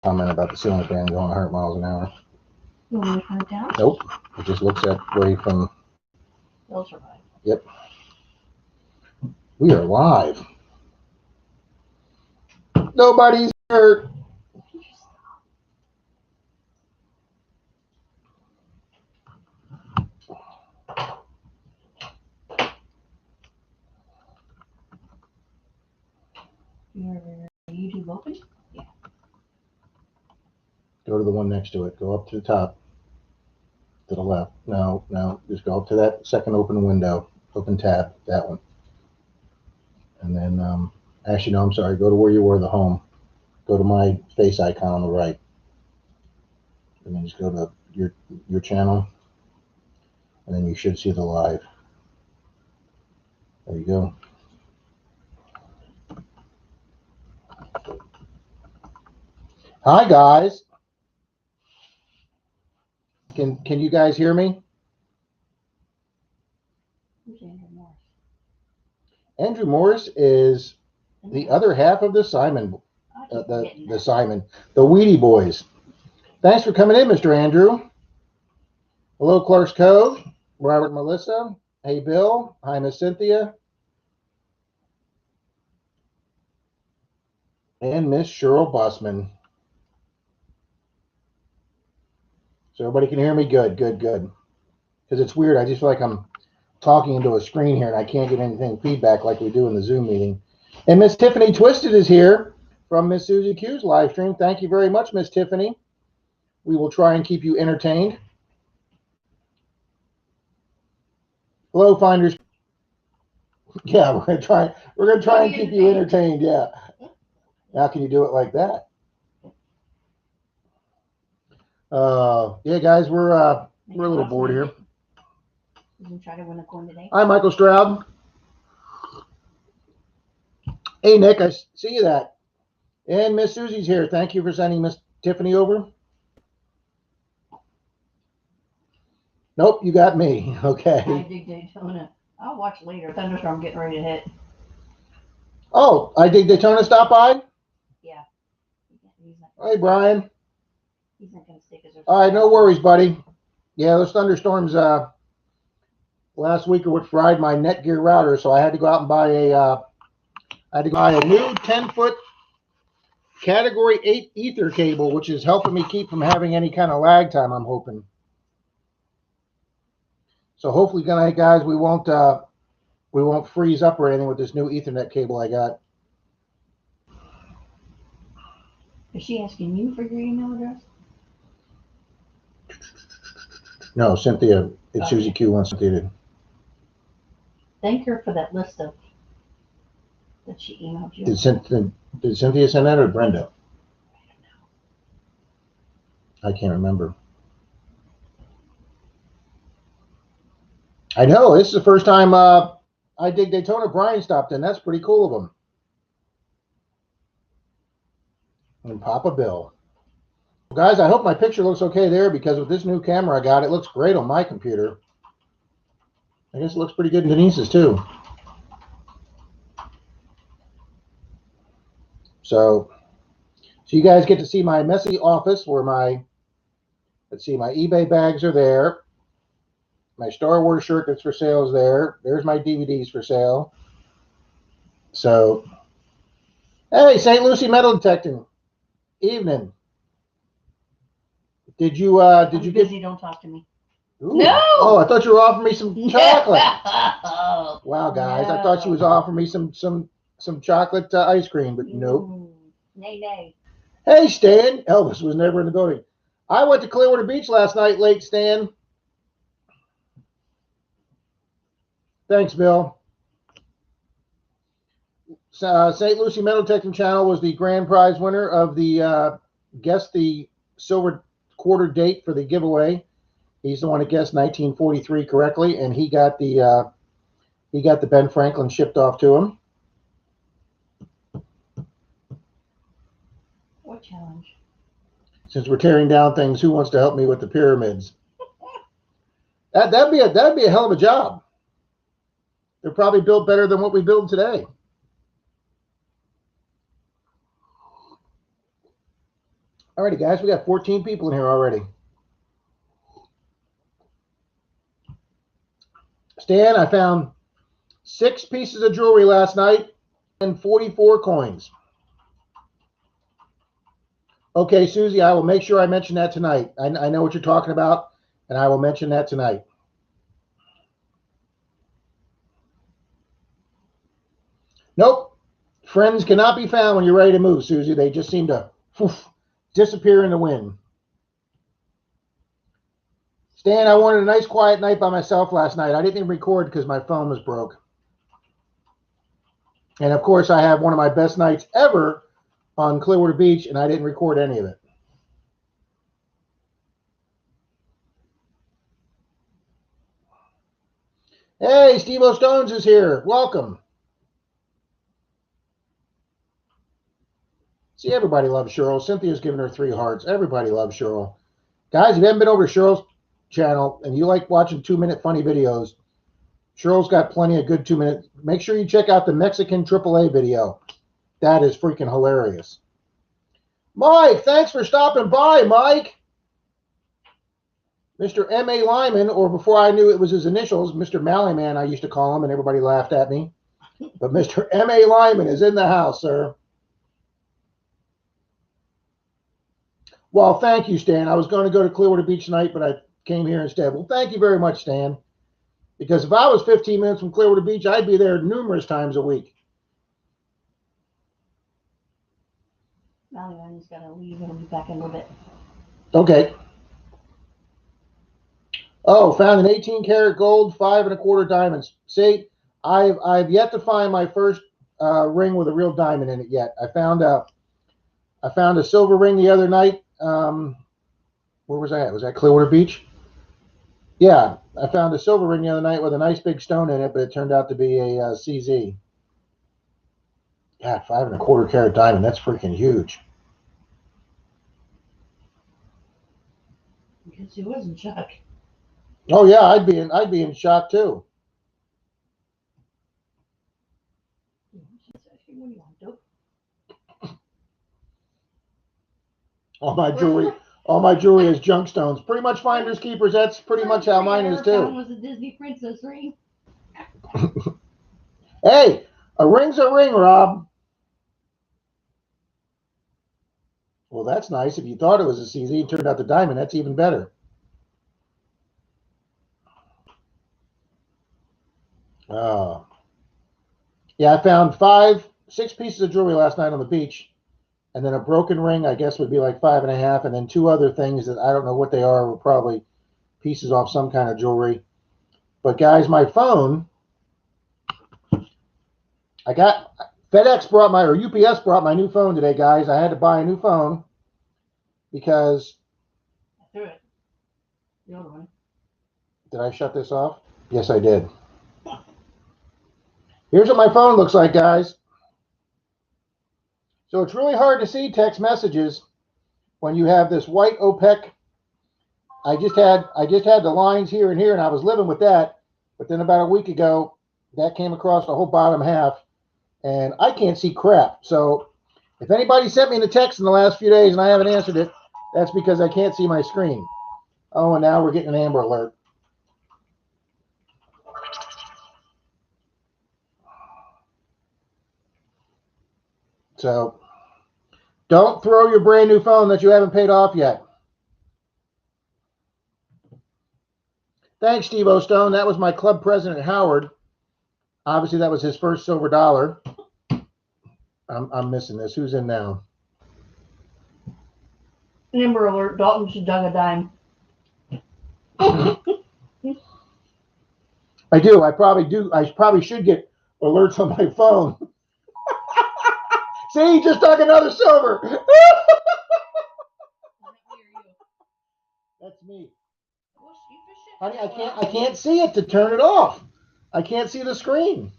comment about the ceiling fan going 100 miles an hour. You want me to turn it down? Nope. It just looks that way from. They'll survive. Yep. We are live. Nobody's hurt. Your YouTube open? Yeah. Go to the one next to it. Go up to the top. To the left. No. Just go up to that second open window. Open tab. That one. And then, actually, no, I'm sorry. Go to where you were, the home. Go to my face icon on the right. And then just go to your channel. And then you should see the live. There you go. Hi, guys. Can you guys hear me? Who's Andrew Morris? Andrew Morris is the other half of the Simon, the Simon, the Wheatie Boys. Thanks for coming in, Mr. Andrew. Hello, Clark's Cove, Robert and Melissa. Hey, Bill. Hi, Miss Cynthia. And Miss Cheryl Bussman. So everybody can hear me? Good. Because it's weird. I just feel like I'm talking into a screen here and I can't get anything feedback like we do in the Zoom meeting. And Miss Tiffany Twisted is here from Miss Susie Q's live stream. Thank you very much, Miss Tiffany. We will try and keep you entertained. Hello, Finders. Yeah, we're gonna try and keep you entertained. Yeah. How can you do it like that? Yeah, guys, we're a little bored here. You can try to win a coin today. Hi, Michael Stroud. Hey, Nick, I see you that. And Miss Susie's here. Thank you for sending Miss Tiffany over. Nope, you got me. Okay. I dig Daytona. I'll watch later. Thunderstorm getting ready to hit. Oh, I dig Daytona stop by? Yeah. Hey, Brian. He's not going to stick his. All right, no worries, buddy. Yeah, those thunderstorms last week are what fried my Netgear router, so I had to go out and buy a new 10-foot Category 8 Ether cable, which is helping me keep from having any kind of lag time, I'm hoping. So hopefully, guys, we won't freeze up or anything with this new Ethernet cable I got. Is she asking you for your email address? No, Cynthia. It's Susie Q wants Cynthia to. Thank her for that list of that she emailed you. Did Cynthia send that or Brenda? I can't remember. I know. This is the first time I dig Daytona. Brian stopped in. That's pretty cool of him. And Papa Bill. Guys, I hope my picture looks okay there because with this new camera I got, it looks great on my computer. I guess it looks pretty good in Denise's too. So you guys get to see my messy office where my eBay bags are there. My Star Wars shirt that's for sale is there. There's my DVDs for sale. So, hey, St. Lucie Metal Detecting. Evening. Did you get? Busy, don't talk to me. Ooh. No. Oh, I thought you were offering me some chocolate. Wow, guys, No. I thought she was offering me some chocolate ice cream, but nope. Nay. Hey, Stan. Elvis was never in the building. I went to Clearwater Beach last night late, Stan. Thanks, Bill. St. Lucie Metal Detecting Channel was the grand prize winner of the guess the silver quarter date for the giveaway. He's the one that guessed 1943 correctly, and he got the Ben Franklin shipped off to him. What challenge? Since we're tearing down things, who wants to help me with the pyramids? That'd be a hell of a job. They're probably built better than what we build today. All Alrighty, guys, we got 14 people in here already. Stan, I found 6 pieces of jewelry last night and 44 coins. Okay, Susie, I will make sure I mention that tonight. I know what you're talking about, and I will mention that tonight. Nope. Friends cannot be found when you're ready to move, Susie. They just seem to disappear in the wind. Stan, I wanted a nice quiet night by myself last night. I didn't even record because my phone was broke. And of course, I have one of my best nights ever on Clearwater Beach, and I didn't record any of it. Hey, Steve-O Stones is here. Welcome. See, everybody loves Cheryl. Cynthia's giving her 3 hearts. Everybody loves Cheryl. Guys, if you haven't been over to Cheryl's channel and you like watching 2-minute funny videos, Cheryl's got plenty of good 2-minute. Make sure you check out the Mexican AAA video. That is freaking hilarious. Mike, thanks for stopping by, Mike. Mr. M.A. Lyman, or before I knew it was his initials, Mr. Mallyman, I used to call him, and everybody laughed at me. But Mr. M.A. Lyman is in the house, sir. Well, thank you, Stan. I was going to go to Clearwater Beach tonight, but I came here instead. Well, thank you very much, Stan. Because if I was 15 minutes from Clearwater Beach, I'd be there numerous times a week. Mallyman's got to leave. He'll be back in a little bit. Okay. Oh, found an 18-karat gold, 5 1/4 diamonds. See, I've yet to find my first ring with a real diamond in it yet. I found a silver ring the other night. Where was I at? Was that Clearwater Beach? Yeah, I found a silver ring the other night with a nice big stone in it, but it turned out to be a CZ. God, 5 1/4 karat diamond. That's freaking huge. Because he was in shock. Oh yeah, I'd be in shock too. What do you want, dope? All my jewelry is junk stones. Pretty much finders keepers. That's pretty much how mine is too. Was a Disney princess ring. Hey, a ring's a ring, Rob. Well, that's nice. If you thought it was a CZ and turned out the diamond, that's even better. Yeah, I found 6 pieces of jewelry last night on the beach, and then a broken ring, I guess would be like 5 1/2, and then 2 other things that I don't know what they are, were probably pieces off some kind of jewelry. But guys, my phone, I got UPS brought my new phone today, guys. I had to buy a new phone because. Do it. The other one. Did I shut this off? Yes, I did. Here's what my phone looks like, guys. So it's really hard to see text messages when you have this white OPEC. I just had the lines here and here, and I was living with that. But then about a week ago, that came across the whole bottom half, and I can't see crap. So if anybody sent me a text in the last few days and I haven't answered it, that's because I can't see my screen. Oh, and now we're getting an Amber Alert. So don't throw your brand new phone that you haven't paid off yet. Thanks, Steve-O Stone. That was my club president, Howard. Obviously, that was his first silver dollar. I'm missing this. Who's in now? Amber Alert. Dalton should dug a dime. I do. I probably should get alerts on my phone. See, he just dug another silver. That's me. Honey, I can't see it to turn it off. I can't see the screen.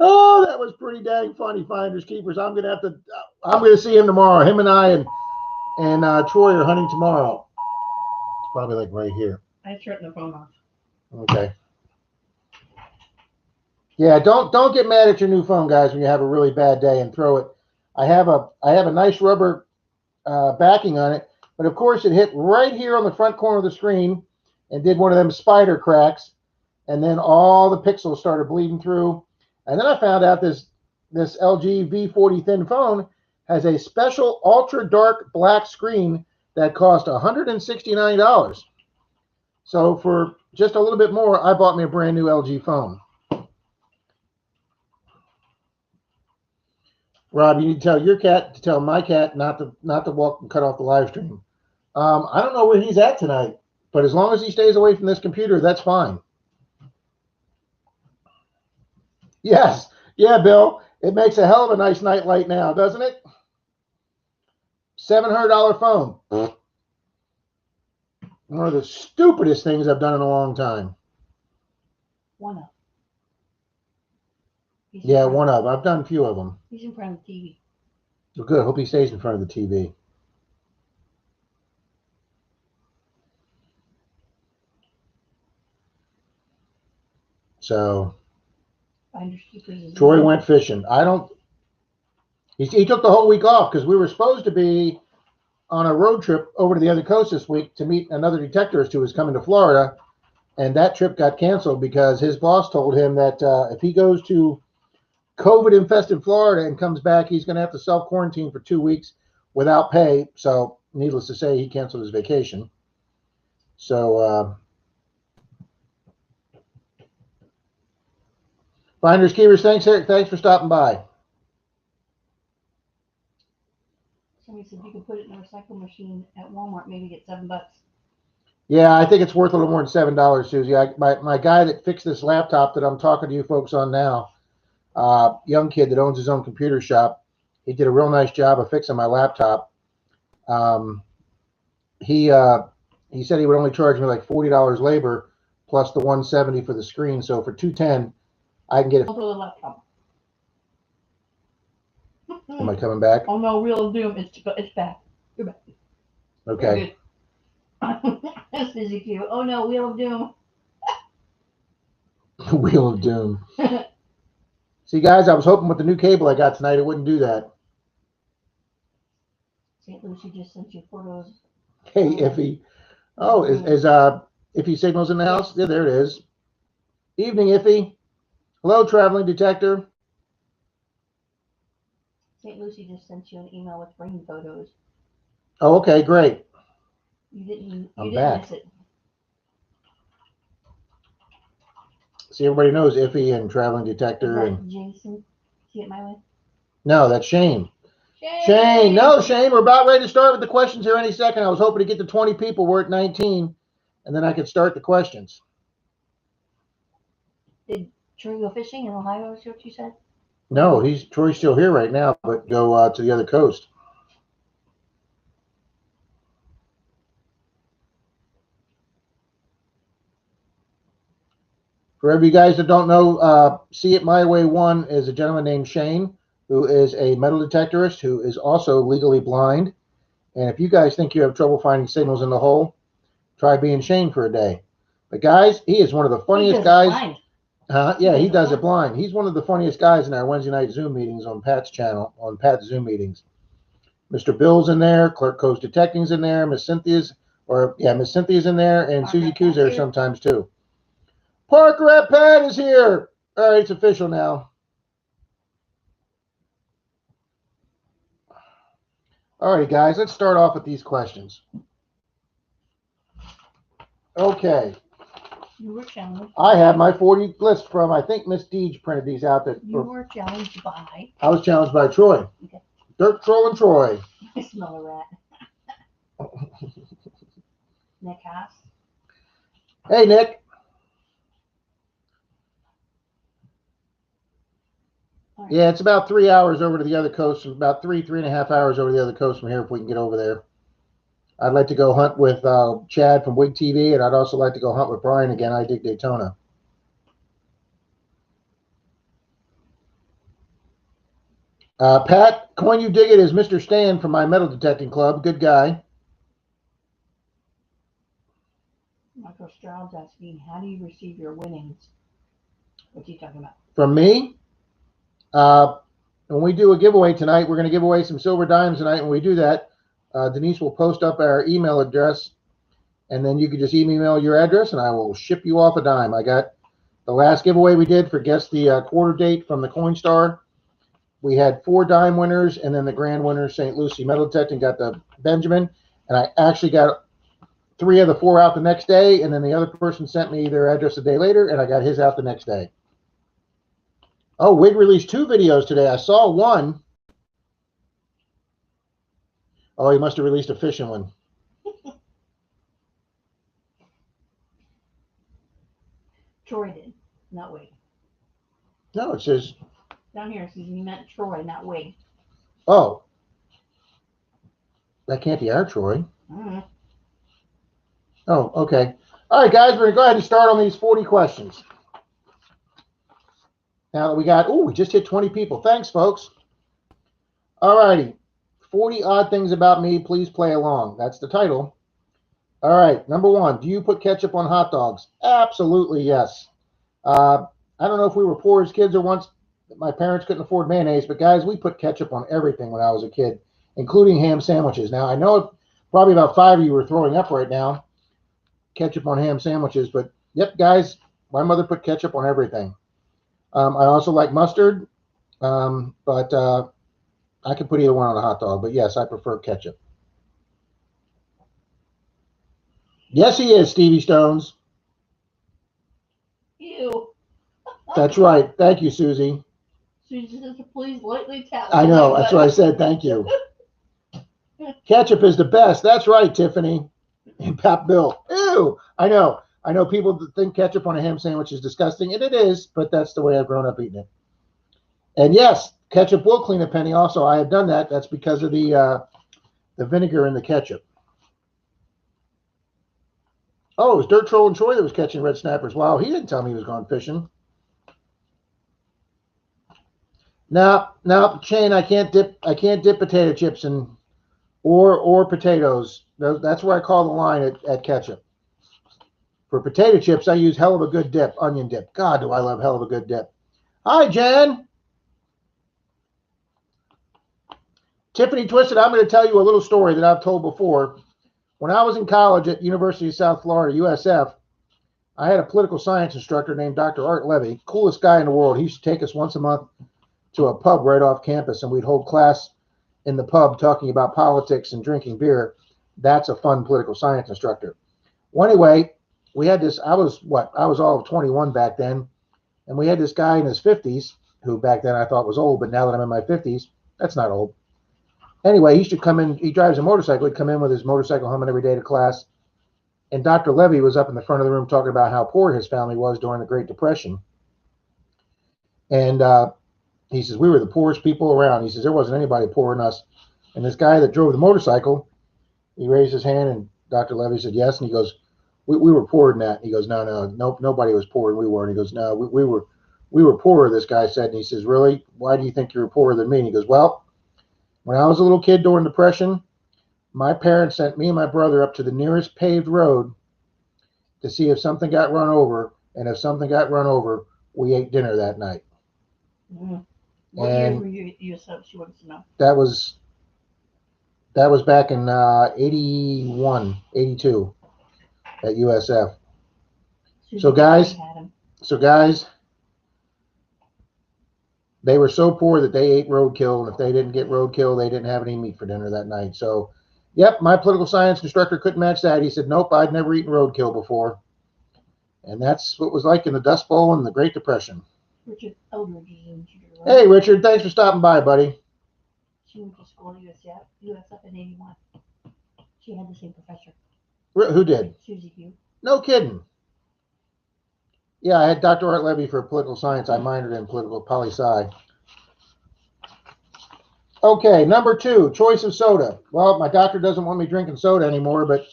Oh, that was pretty dang funny, finders keepers. I'm gonna see him tomorrow. Him and I and Troy are hunting tomorrow. It's probably like right here. I turned the phone off. Okay. Yeah, don't get mad at your new phone, guys, when you have a really bad day and throw it. I have a nice rubber backing on it. But of course, it hit right here on the front corner of the screen and did one of them spider cracks. And then all the pixels started bleeding through. And then I found out this LG V40 thin phone has a special ultra dark black screen that cost $169. So for just a little bit more, I bought me a brand new LG phone. Rob, you need to tell your cat to tell my cat not to walk and cut off the live stream. I don't know where he's at tonight, but as long as he stays away from this computer, that's fine. Yes. Yeah, Bill. It makes a hell of a nice night light now, doesn't it? $700 phone. One of the stupidest things I've done in a long time. One of. Yeah, one of. I've done a few of them. He's in front of the TV. Well, good. Hope he stays in front of the TV. So, Troy went fishing. He took the whole week off because we were supposed to be on a road trip over to the other coast this week to meet another detectorist who was coming to Florida. And that trip got canceled because his boss told him that if he goes to COVID-infested Florida and comes back, he's going to have to self-quarantine for 2 weeks without pay. So, needless to say, he canceled his vacation. So, Finders Keepers, thanks, Eric. Thanks for stopping by. Somebody said you could put it in a recycle machine at Walmart, maybe get $7. Yeah, I think it's worth a little more than $7, Susie. My guy that fixed this laptop that I'm talking to you folks on now, young kid that owns his own computer shop, he did a real nice job of fixing my laptop. He said he would only charge me like $40 labor plus the $170 for the screen. So for $210, I can get it. Laptop. Am I coming back? Oh no, Wheel of Doom. It's back. You're back. Okay. That's Dizzy Q. Oh no, Wheel of Doom. Wheel of Doom. See, guys, I was hoping with the new cable I got tonight, it wouldn't do that. St. Lucie just sent you photos. Hey, Iffy. Oh, is Iffy Signals in the house? Yeah, there it is. Evening, Iffy. Hello, traveling detector. St. Lucie just sent you an email with rain photos. Oh, okay, great. You didn't back. miss it. See, everybody knows Iffy and traveling detector. Is that Jason? See it my way? No, that's Shane. Shane, no, Shane, we're about ready to start with the questions here any second. I was hoping to get to 20 people. We're at 19, and then I could start the questions. Did Troy go fishing in Ohio? Is what you said? No, Troy's still here right now, but go to the other coast. For every you guys that don't know, See It My Way 1 is a gentleman named Shane, who is a metal detectorist who is also legally blind. And if you guys think you have trouble finding signals in the hole, try being Shane for a day. But guys, he is one of the funniest guys. Yeah, he does it blind. He's one of the funniest guys in our Wednesday night Zoom meetings on Pat's channel, on Pat's Zoom meetings. Mr. Bill's in there, Clerk Coast Detecting's in there, Miss Cynthia's in there, and Susie Q's there sometimes too. Parker at Pat is here. All right, it's official now. All right, guys, let's start off with these questions. Okay. You were challenged. I have my 40 list from, I think Miss Deej printed these out. You were challenged by. I was challenged by Troy. Okay. Dirt Trolling Troy. I smell a rat. Nick Haas. Hey, Nick. Right. Yeah, it's about 3 hours over to the other coast, about 3.5 hours over the other coast from here if we can get over there. I'd like to go hunt with Chad from Wig TV, and I'd also like to go hunt with Brian again. I dig Daytona. Pat, Coin You Dig It is Mr. Stan from my metal detecting club. Good guy. Michael Stroud's asking, how do you receive your winnings? What's he talking about? From me? When we do a giveaway tonight, we're going to give away some silver dimes tonight. When we do that, Denise will post up our email address, and then you can just email your address, and I will ship you off a dime. I got the last giveaway we did for guess the quarter date from the Coinstar. We had 4 dime winners, and then the grand winner, St. Lucie Metal Detecting, got the Benjamin, and I actually got 3 of the 4 out the next day, and then the other person sent me their address a day later, and I got his out the next day. Oh, Wig released 2 videos today. I saw one. Oh, he must have released a fishing one. Troy did, not Wig. No, it says, Down here, he meant Troy, not Wig. oh, that can't be our Troy. Mm. Oh, okay. All right, guys, we're going to go ahead and start on these 40 questions. Now that we got, oh, we just hit 20 people. Thanks, folks. All righty. 40 odd things about me. Please play along. That's the title. All right. Number 1, do you put ketchup on hot dogs? Absolutely, yes. I don't know if we were poor as kids or once my parents couldn't afford mayonnaise, but guys, we put ketchup on everything when I was a kid, including ham sandwiches. Now, I know probably about 5 of you are throwing up right now, ketchup on ham sandwiches, but yep, guys, my mother put ketchup on everything. I also like mustard, but I can put either one on a hot dog, but yes, I prefer ketchup. Yes, he is, Stevie Stones. Ew. That's right. Thank you, Susie. Susie says to please lightly tap. I know. That's what I said. Thank you. Ketchup is the best. That's right, Tiffany. And Pap Bill. Ew. I know. I know people think ketchup on a ham sandwich is disgusting, and it is, but that's the way I've grown up eating it. And yes, ketchup will clean a penny also. I have done that. That's because of the vinegar in the ketchup. Oh, it was Dirt Troll and Troy that was catching red snappers. Wow, he didn't tell me he was going fishing. Now, Shane, I can't dip potato chips in or potatoes. That's where I call the line at ketchup. For potato chips, I use hell of a good dip, onion dip. God, do I love hell of a good dip. Hi, Jen. Tiffany Twisted, I'm going to tell you a little story that I've told before. When I was in college at University of South Florida, USF, I had a political science instructor named Dr. Art Levy, coolest guy in the world. He used to take us once a month to a pub right off campus, and we'd hold class in the pub talking about politics and drinking beer. That's a fun political science instructor. Well, anyway, we had this, I was all of 21 back then, and we had this guy in his 50s, who back then I thought was old, but now that I'm in my 50s, that's not old. Anyway, he used to come in, he drives a motorcycle, he'd come in with his motorcycle humming every day to class, and Dr. Levy was up in the front of the room talking about how poor his family was during the Great Depression. And he says, we were the poorest people around. He says, there wasn't anybody poorer than us. And this guy that drove the motorcycle, he raised his hand, and Dr. Levy said, yes. And he goes, we were poorer than that. And he goes, no, nobody was poorer than we were. And he goes, no, we were poorer, this guy said. And he says, really? Why do you think you were poorer than me? And he goes, well, when I was a little kid during Depression, my parents sent me and my brother up to the nearest paved road to see if something got run over. And if something got run over, we ate dinner that night. Mm. What year were you she wants to know? That was back in 81, 82 at USF. Susie So guys, they were so poor that they ate roadkill, and if they didn't get roadkill, they didn't have any meat for dinner that night. So, yep, my political science instructor couldn't match that. He said, nope, I'd never eaten roadkill before. And that's what it was like in the Dust Bowl and the Great Depression. Richard Eldridge is in here. Hey, Richard, thanks for stopping by, buddy. She went to school at USF in 81. She had the same professor. Who did? Susie Hugh. No kidding. Yeah, I had Dr. Art Levy for political science. I minored in political poli-sci. Okay, number 2, choice of soda. Well, my doctor doesn't want me drinking soda anymore, but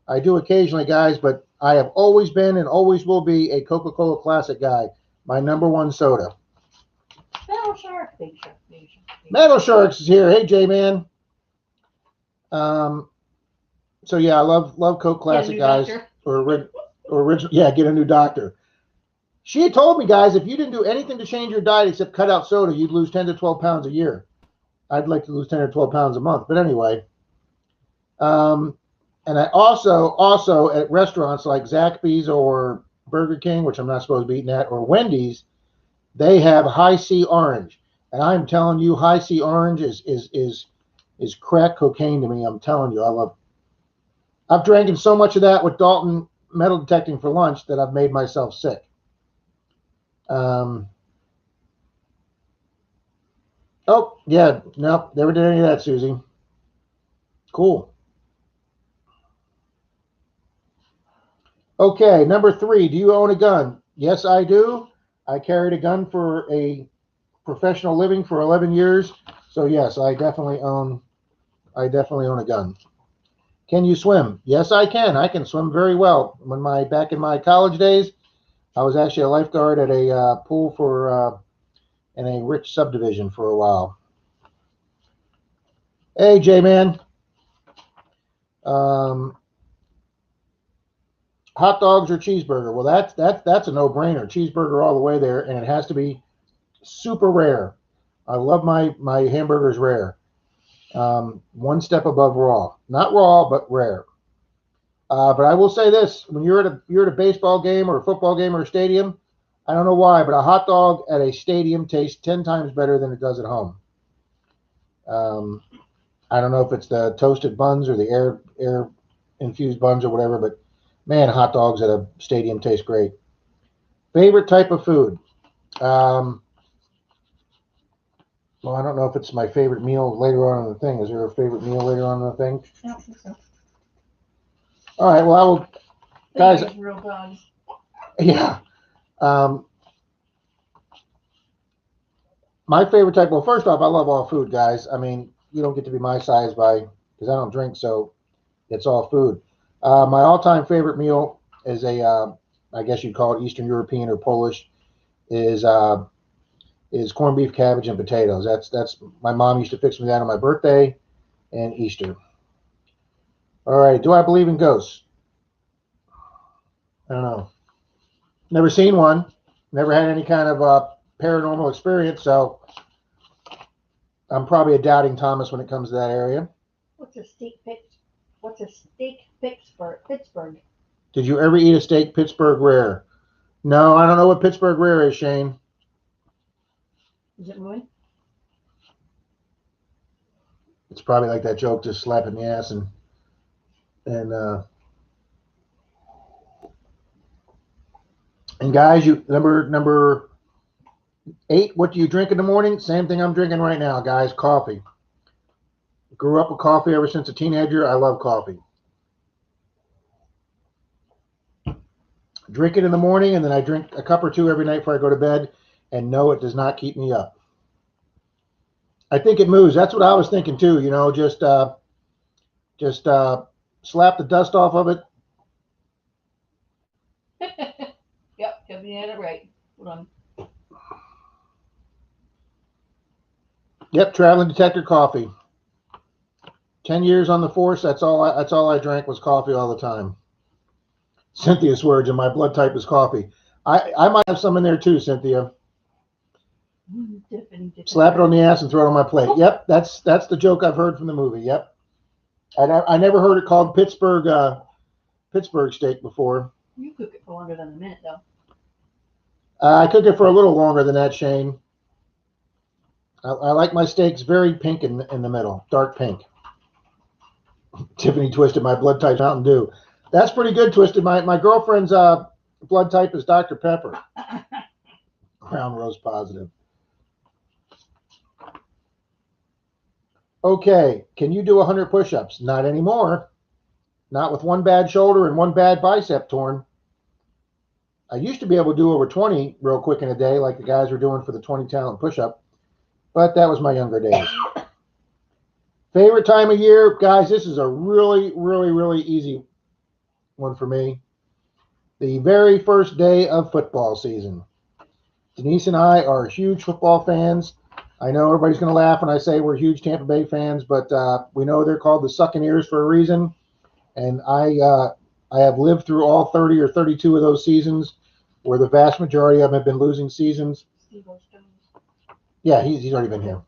I do occasionally, guys. But I have always been and always will be a Coca-Cola Classic guy. My number 1 soda. Metal Shark. Big Shark. Metal Sharks is here. Hey, J-Man. So yeah, I love Coke Classic, guys. Doctor. Or original. Yeah, get a new doctor. She had told me, guys, if you didn't do anything to change your diet except cut out soda, you'd lose 10 to 12 pounds a year. I'd like to lose 10 or 12 pounds a month. But anyway, And I also at restaurants like Zaxby's or Burger King, which I'm not supposed to be eating at, or Wendy's, they have high C orange. And I'm telling you, high C orange is crack cocaine to me. I'm telling you, I've drank so much of that with Dalton metal detecting for lunch that I've made myself sick. Oh yeah, nope, never did any of that, Susie. Cool. Okay, number 3. Do you own a gun? Yes, I do. I carried a gun for a professional living for 11 years. So yes, I definitely own a gun. Can you swim? Yes, I can. I can swim very well. Back in my college days, I was actually a lifeguard at a pool in a rich subdivision for a while. Hey, J-Man. Hot dogs or cheeseburger? Well, that's a no-brainer. Cheeseburger all the way there, and it has to be super rare. I love my hamburgers rare. One step above raw. Not raw, but rare. But I will say this: when you're at a baseball game or a football game or a stadium, I don't know why, but a hot dog at a stadium tastes 10 times better than it does at home. I don't know if it's the toasted buns or the air infused buns or whatever, but man, hot dogs at a stadium taste great. Favorite type of food? Well, I don't know if it's my favorite meal later on in the thing. Is there a favorite meal later on in the thing? I don't think so. All right. Well, I will. Guys, real dogs. Yeah. My favorite type. Well, first off, I love all food, guys. I mean, you don't get to be my size because I don't drink, so it's all food. My all-time favorite meal is I guess you'd call it Eastern European or Polish, is corned beef, cabbage, and potatoes. That's my mom used to fix me that on my birthday and Easter. All right. Do I believe in ghosts? I don't know. Never seen one. Never had any kind of paranormal experience, so I'm probably a doubting Thomas when it comes to that area. What's a steak Pittsburgh? Did you ever eat a steak Pittsburgh rare? No, I don't know what Pittsburgh rare is, Shane. Is it moving? It's probably like that joke, just slapping the ass and guys, you number 8. What do you drink in the morning? Same thing I'm drinking right now, guys. Coffee. Grew up with coffee ever since a teenager. I love coffee. Drink it in the morning, and then I drink a cup or two every night before I go to bed. And no, it does not keep me up. I think it moves. That's what I was thinking too. You know, just slap the dust off of it. Yep, Kevin had it right. Hold on. Yep, traveling detector coffee. 10 years on the force. That's all I drank was coffee all the time. Cynthia swears, and my blood type is coffee. I might have some in there too, Cynthia. Slap it on the ass and throw it on my plate. Yep, that's the joke I've heard from the movie. Yep. I never heard it called Pittsburgh steak before. You cook it for longer than a minute, though. I cook it for a little longer than that, Shane. I like my steaks very pink in the middle, dark pink. Tiffany Twisted, my blood type Mountain Dew. That's pretty good, Twisted. My girlfriend's blood type is Dr. Pepper. Crown Rose positive. Okay, can you do 100 push-ups? Not anymore. Not with one bad shoulder and one bad bicep torn. I used to be able to do over 20 real quick in a day, like the guys were doing for the 20 talent push-up, but that was my younger days. Favorite time of year? Guys, this is a really, really, really easy one for me. The very first day of football season. Denise and I are huge football fans. I know everybody's going to laugh when I say we're huge Tampa Bay fans, but we know they're called the Sucking Ears for a reason. And I have lived through all 30 or 32 of those seasons, where the vast majority of them have been losing seasons. Yeah, he's already been here.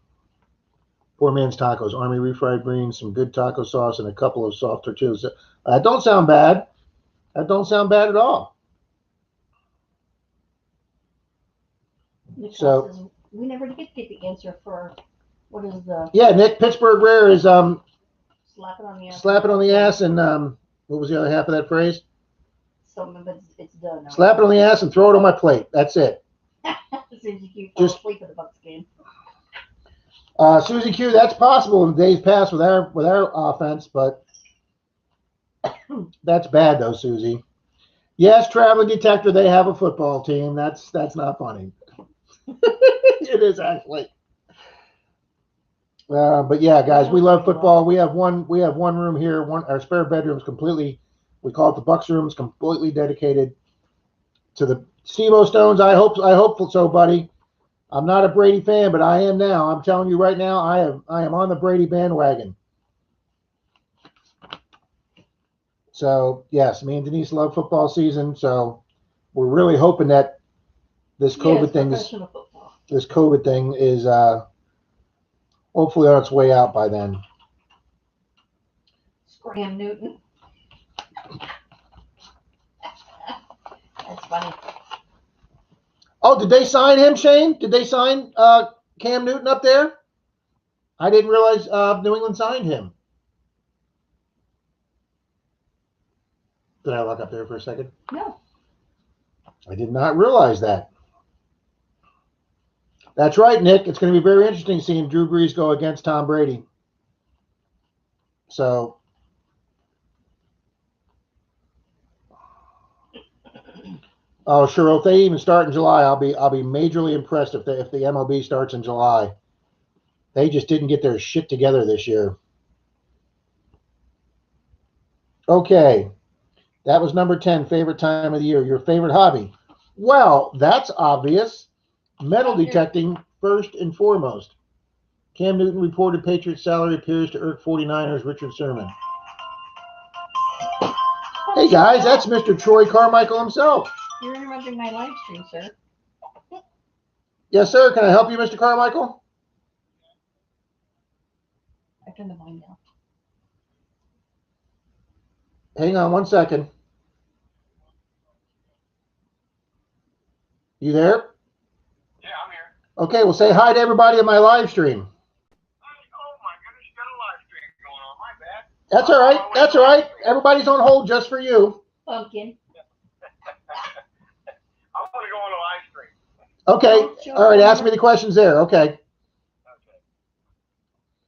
Poor man's tacos, army refried greens, some good taco sauce, and a couple of soft tortillas. That don't sound bad. That don't sound bad at all. Nick So- says, we never did get the answer for what is the Yeah, Nick, Pittsburgh Rare is slap it on the ass. slap it on the ass and what was the other half of that phrase? Some of it's done. Slap it on the ass and throw it on my plate. That's it. Susie Q fell Just- asleep at the Bucks game. Susie Q, that's possible in the days past with our offense, but that's bad though, Susie. Yes, traveling detector, they have a football team. That's not funny. It is actually. But yeah, guys, we love football. We have one room here. Our spare bedroom is completely. We call it the Bucks room. It's completely dedicated to the Steve-O Stones. I hope so, buddy. I'm not a Brady fan, but I am now. I'm telling you right now, I am on the Brady bandwagon. So yes, me and Denise love football season. So we're really hoping that this COVID thing is hopefully on its way out by then. Graham Newton. That's funny. Oh, did they sign him, Shane? Did they sign Cam Newton up there? I didn't realize New England signed him. Did I look up there for a second? No. I did not realize that. That's right, Nick. It's going to be very interesting seeing Drew Brees go against Tom Brady. So, oh sure, if they even start in July, I'll be majorly impressed if the MLB starts in July. They just didn't get their shit together this year. Okay, that was number 10, favorite time of the year. Your favorite hobby? Well, that's obvious. Metal detecting first and foremost. Cam Newton reported Patriots salary appears to irk 49ers Richard Sherman. Hey guys, that's Mr. Troy Carmichael himself. You're interrupting my live stream, sir. Yes, sir. Can I help you, Mr. Carmichael? I turned the volume down. Hang on one second. You there? Yeah, I'm here. Okay, well, say hi to everybody in my live stream. Oh my goodness, you got a live stream going on. My bad. That's all right. That's all right. Everybody's on hold just for you. Pumpkin. I want to go on a live stream. Okay. All right. Ask me the questions there. Okay. Okay.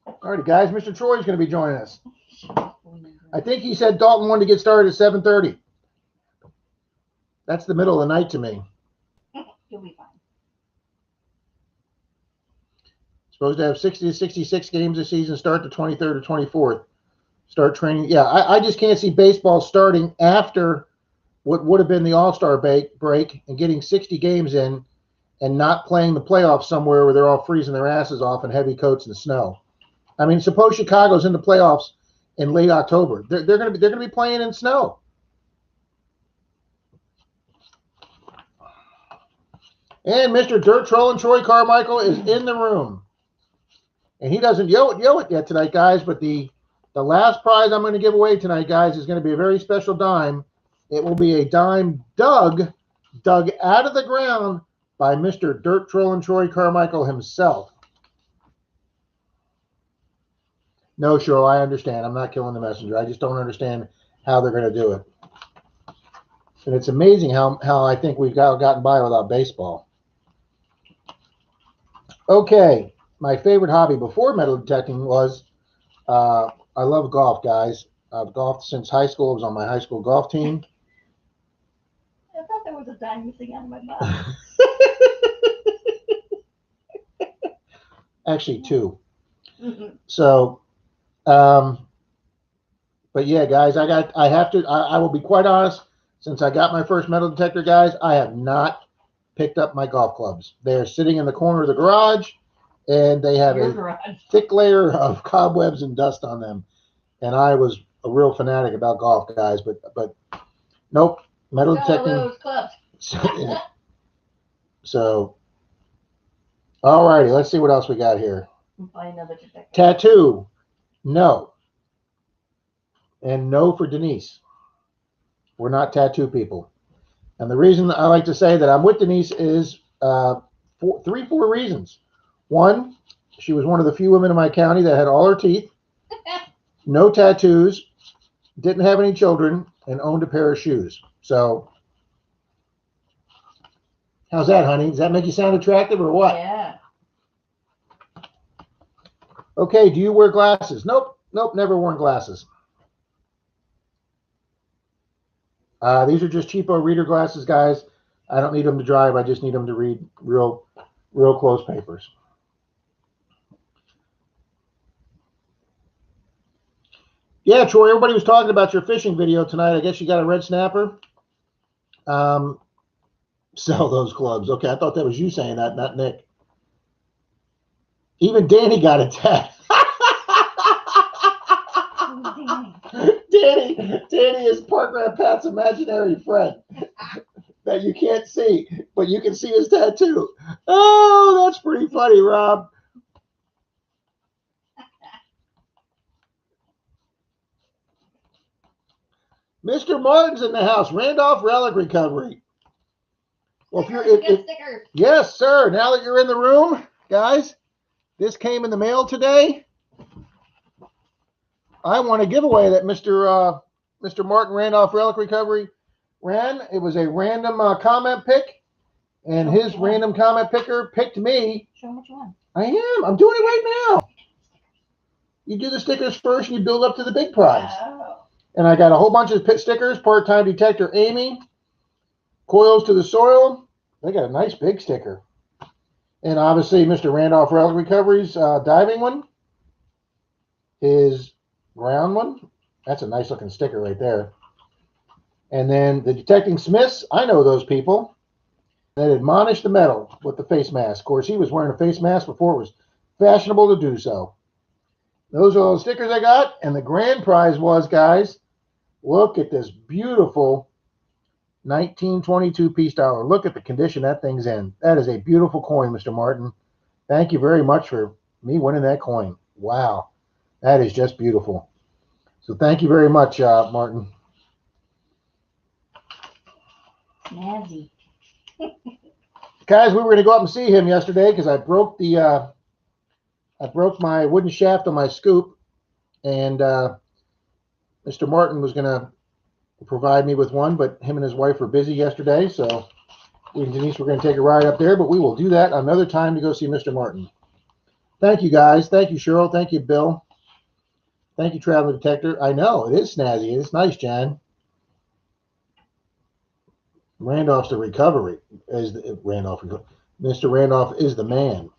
All right, guys. Mr. Troy's going to be joining us. I think he said Dalton wanted to get started at 7:30. That's the middle of the night to me. You'll be fine. Supposed to have 60 to 66 games this season, start the 23rd or 24th. Start training. Yeah, I just can't see baseball starting after what would have been the All-Star break and getting 60 games in and not playing the playoffs somewhere where they're all freezing their asses off in heavy coats in the snow. I mean, suppose Chicago's in the playoffs in late October. They're going to be playing in snow. And Mr. Dirt Trolling Troy Carmichael is in the room. And he doesn't yell it yet tonight, guys, but the last prize I'm going to give away tonight, guys, is going to be a very special dime. It will be a dime dug out of the ground by Mr. Dirt Trolling Troy Carmichael himself. No, sure, I understand. I'm not killing the messenger. I just don't understand how they're going to do it. And it's amazing how I think we've gotten by without baseball. Okay, my favorite hobby before metal detecting was I love golf, guys. I've golfed since high school. I was on my high school golf team. I thought there was a dime missing out of my box. Actually, two. So, but yeah, guys, I will be quite honest. Since I got my first metal detector, guys, I have not picked up my golf clubs. They're sitting in the corner of the garage, and they have a thick layer of cobwebs and dust on them. And I was a real fanatic about golf, guys, but nope, metal detecting. Those clubs. So, all righty, let's see what else we got here. And buy another detector. Tattoo, no. And no for Denise. We're not tattoo people. And the reason I like to say that I'm with Denise is four reasons. One, she was one of the few women in my county that had all her teeth, no tattoos, didn't have any children, and owned a pair of shoes. So, how's that, honey? Does that make you sound attractive or what? Yeah. Okay, do you wear glasses? Nope, never worn glasses. These are just cheapo reader glasses, guys. I don't need them to drive. I just need them to read real close papers. Yeah, Troy, everybody was talking about your fishing video tonight. I guess you got a red snapper. Sell those clubs. Okay, I thought that was you saying that, not Nick. Even Danny got a tat. Danny is Park Rat Pat's imaginary friend that you can't see, but you can see his tattoo. Oh, that's pretty funny, Rob. Mr. Martin's in the house. Randolph Relic Recovery. Well, Stickers. yes, sir. Now that you're in the room, guys, this came in the mail today. I want a giveaway that Mr. Martin Randolph Relic Recovery ran. It was a random comment pick, and his random comment picker picked me. Show him what you want. I am. I'm doing it right now. You do the stickers first, and you build up to the big prize. Oh. And I got a whole bunch of stickers. Part-time detector Amy, coils to the soil. They got a nice big sticker. And obviously, Mr. Randolph Relic Recovery's diving one, his ground one. That's a nice looking sticker right there. And then the Detecting Smiths, I know those people that admonish the metal with the face mask. Of course, he was wearing a face mask before it was fashionable to do so. Those are all the stickers I got. And the grand prize was, guys, look at this beautiful 1922 piece dollar. Look at the condition that thing's in. That is a beautiful coin, Mr. Martin. Thank you very much for me winning that coin. Wow. That is just beautiful. So thank you very much, Martin. Snazzy. Guys, we were going to go up and see him yesterday because I broke my wooden shaft on my scoop, and Mr. Martin was going to provide me with one, but him and his wife were busy yesterday, so we and Denise were going to take a ride up there, but we will do that another time to go see Mr. Martin. Thank you, guys. Thank you, Cheryl. Thank you, Bill. Thank you, Traveling Detector. I know, it is snazzy. It's nice, Jan. Randolph's the recovery. Mr. Randolph is the man.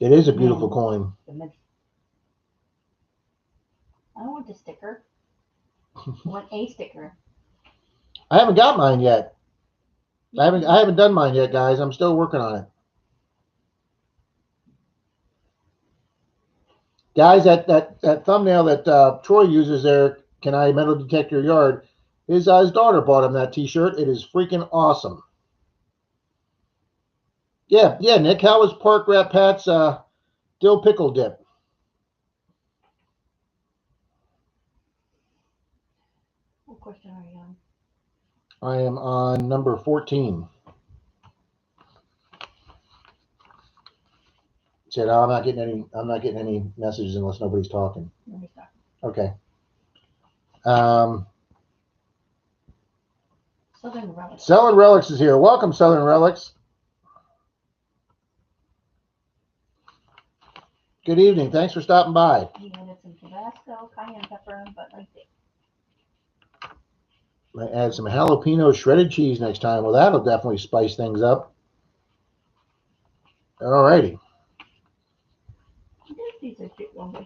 It is a beautiful coin. I don't want the sticker. I want a sticker. I haven't got mine yet. I haven't done mine yet, guys. I'm still working on it. Guys, that thumbnail that Troy uses there, Can I Metal Detect Your Yard? His daughter bought him that t-shirt. It is freaking awesome. Yeah, Nick, how was Park Rat Pat's dill pickle dip? What question are you on? I am on number 14. Said, I'm not getting any messages unless nobody's talking. Nobody's talking. Okay. Southern Relics. Southern Relics is here. Welcome, Southern Relics. Good evening. Thanks for stopping by. He added some Tabasco, cayenne pepper, but like that. I add some jalapeno shredded cheese next time. Well, that'll definitely spice things up. All righty. These are cute ones.